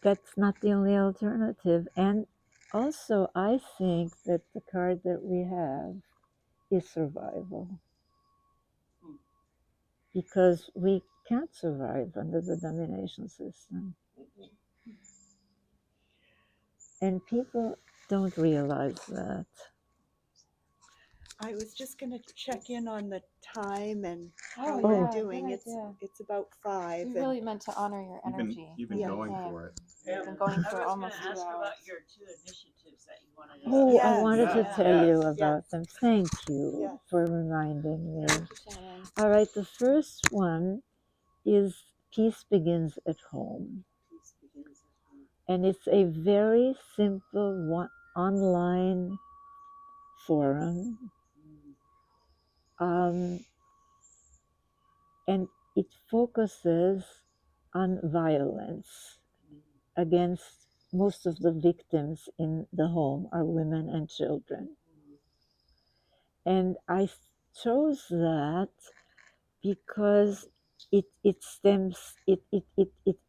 Speaker 2: that's not the only alternative. And also, I think that the card that we have is survival, because we can't survive under the domination system. And people don't realize that.
Speaker 15: I was just going to check in on the time and
Speaker 16: Oh,
Speaker 15: how we're
Speaker 16: yeah,
Speaker 15: doing.
Speaker 16: good idea.
Speaker 15: It's about 5.
Speaker 16: We
Speaker 15: and
Speaker 16: really meant to honor your energy.
Speaker 6: You've been
Speaker 15: Yeah.
Speaker 6: going
Speaker 16: Same.
Speaker 6: for it.
Speaker 16: We've been going for
Speaker 3: I was
Speaker 16: almost
Speaker 3: going
Speaker 16: 2
Speaker 3: to ask
Speaker 16: hours.
Speaker 3: about your 2 initiatives that you wanted to
Speaker 2: Oh, I
Speaker 15: Yes,
Speaker 2: wanted to
Speaker 3: yeah.
Speaker 2: tell you
Speaker 15: yes.
Speaker 2: about them. Thank you
Speaker 15: Yes.
Speaker 2: for reminding me.
Speaker 16: Thank you, Shannon.
Speaker 2: All right, the first one is Peace Begins at Home. And it's a very simple online forum. And it focuses on violence against most of the victims in the home are women and children. And I chose that because it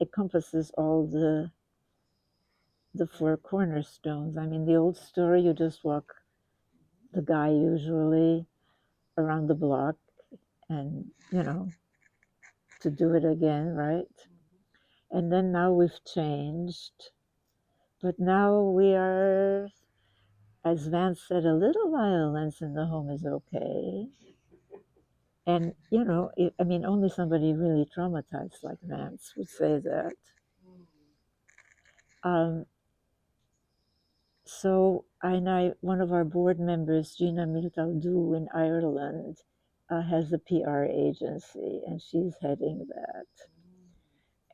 Speaker 2: encompasses all the 4 cornerstones. I mean, the old story, you just walk the guy usually around the block and, to do it again, right? And then now we've changed. But now we are, as Vance said, a little violence in the home is okay. And, only somebody really traumatized like Vance would say that. So, one of our board members, Gina Miltaldu in Ireland, has a PR agency, and she's heading that.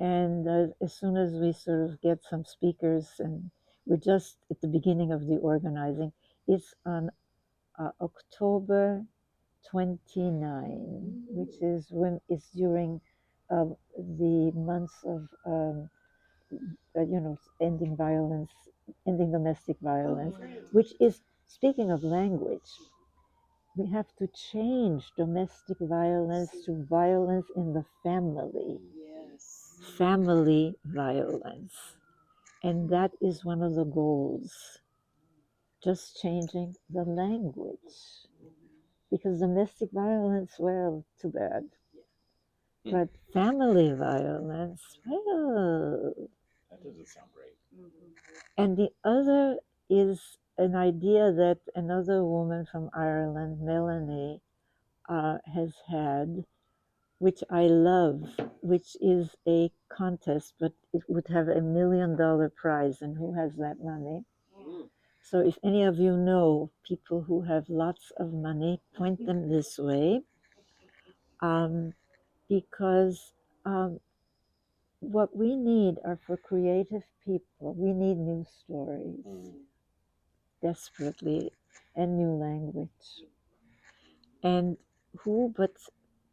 Speaker 2: And as soon as we sort of get some speakers, and we're just at the beginning of the organizing, it's on October 29, which is when it's during the months of ending violence, ending domestic violence, which is, speaking of language, we have to change domestic violence to violence in the family.
Speaker 15: Yes.
Speaker 2: Family violence. And that is one of the goals. Just changing the language. Because domestic violence, well, too bad. But family violence, well.
Speaker 6: That doesn't sound great.
Speaker 2: And the other is an idea that another woman from Ireland, Melanie, has had, which I love, which is a contest, but it would have $1 million prize, and who has that money? So if any of you know people who have lots of money, point them this way, because what we need are for creative people. We need new stories, desperately, and new language. And who but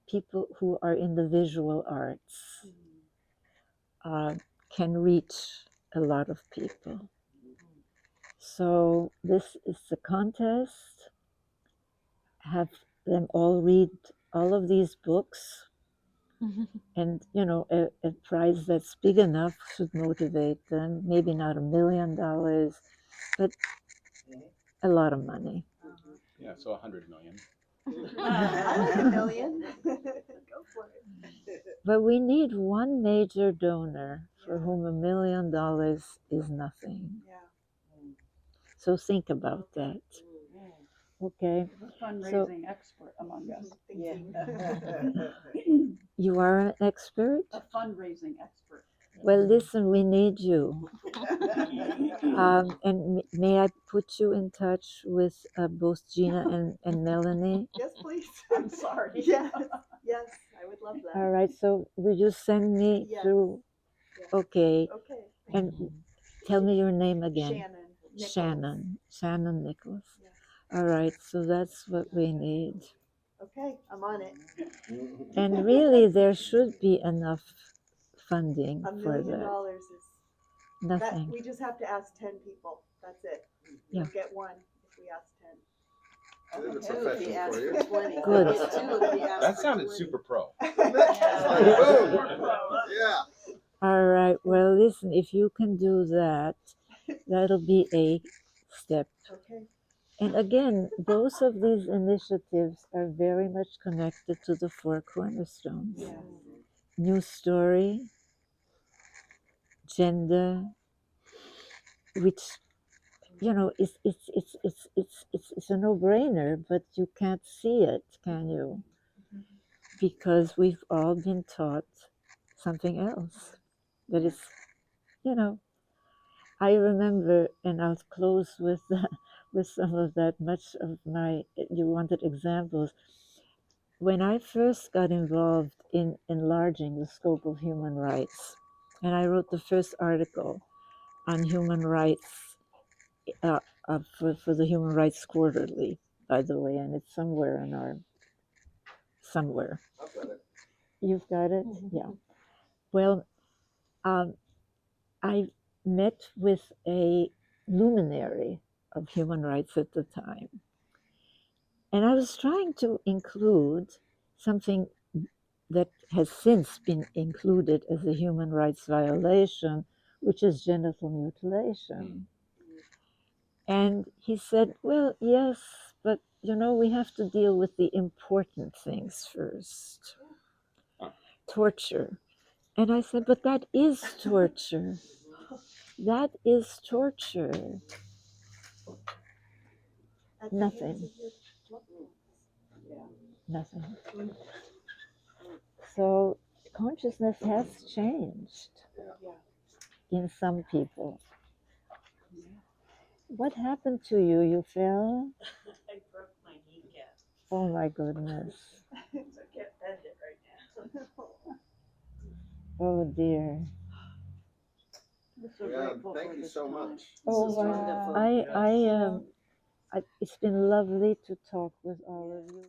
Speaker 2: people who are in the visual arts can reach a lot of people. So this is the contest. Have them all read all of these books. And, a prize that's big enough should motivate them. Maybe not $1 million, but a lot of money.
Speaker 6: Yeah, so 100 million.
Speaker 15: I like $1 million. Go for it.
Speaker 2: But we need one major donor for whom $1 million is nothing.
Speaker 15: Yeah.
Speaker 2: So think about that. Okay.
Speaker 4: The
Speaker 2: So
Speaker 4: fundraising expert among us.
Speaker 2: you are an expert?
Speaker 4: A fundraising expert.
Speaker 2: Well, listen, we need you. And may I put you in touch with both Gina and Melanie?
Speaker 7: Yes, please.
Speaker 4: I'm sorry.
Speaker 7: Yes, yes, I would love that.
Speaker 2: All right, so will you send me
Speaker 7: Yes.
Speaker 2: through?
Speaker 7: Yes.
Speaker 2: Okay.
Speaker 7: Okay.
Speaker 2: And tell me your name again.
Speaker 7: Shannon. Nichols.
Speaker 2: Shannon Nichols.
Speaker 7: Yes.
Speaker 2: All right, so that's what we need.
Speaker 7: Okay, I'm on it.
Speaker 2: And really, there should be enough funding
Speaker 7: $1
Speaker 2: for
Speaker 7: million
Speaker 2: that.
Speaker 7: is that
Speaker 2: Nothing.
Speaker 7: we just have to ask 10 people. That's it.
Speaker 2: Yeah.
Speaker 7: We'll get one if we ask 10.
Speaker 1: There's a
Speaker 7: Two if
Speaker 1: profession
Speaker 7: we ask
Speaker 1: for you.
Speaker 7: for 20.
Speaker 2: Good.
Speaker 7: We'll get two if we ask
Speaker 14: That
Speaker 7: for
Speaker 14: sounded
Speaker 7: 20.
Speaker 14: super pro.
Speaker 1: Boom. Yeah.
Speaker 2: All right, well, listen, if you can do that, that'll be a step.
Speaker 7: Okay.
Speaker 2: And again, both of these initiatives are very much connected to the four cornerstones.
Speaker 7: Yes.
Speaker 2: New story, gender, which it's a no-brainer, but you can't see it, can you? Because we've all been taught something else. That is, I remember, and I'll close with with some of that. Much of my, you wanted examples. When I first got involved in enlarging the scope of human rights, and I wrote the first article on human rights for the Human Rights Quarterly, by the way, and it's somewhere in our, somewhere.
Speaker 1: I've got it.
Speaker 2: You've got it? Yeah. Well, I met with a luminary of human rights at the time. And I was trying to include something that has since been included as a human rights violation, which is genital mutilation. And he said, well, yes, but we have to deal with the important things first. Torture. And I said, but that is torture. That is torture. Nothing. Nothing. So consciousness has changed in some people. What happened to you? You fell?
Speaker 3: I broke my kneecap.
Speaker 2: Oh my goodness.
Speaker 3: So I can't bend it right now.
Speaker 2: Oh dear.
Speaker 4: We're so
Speaker 1: Yeah,
Speaker 4: grateful
Speaker 1: thank
Speaker 4: for
Speaker 1: you
Speaker 4: this
Speaker 1: so
Speaker 4: time.
Speaker 1: much.
Speaker 2: Oh,
Speaker 7: This is wonderful.
Speaker 2: it's been lovely to talk with all of you.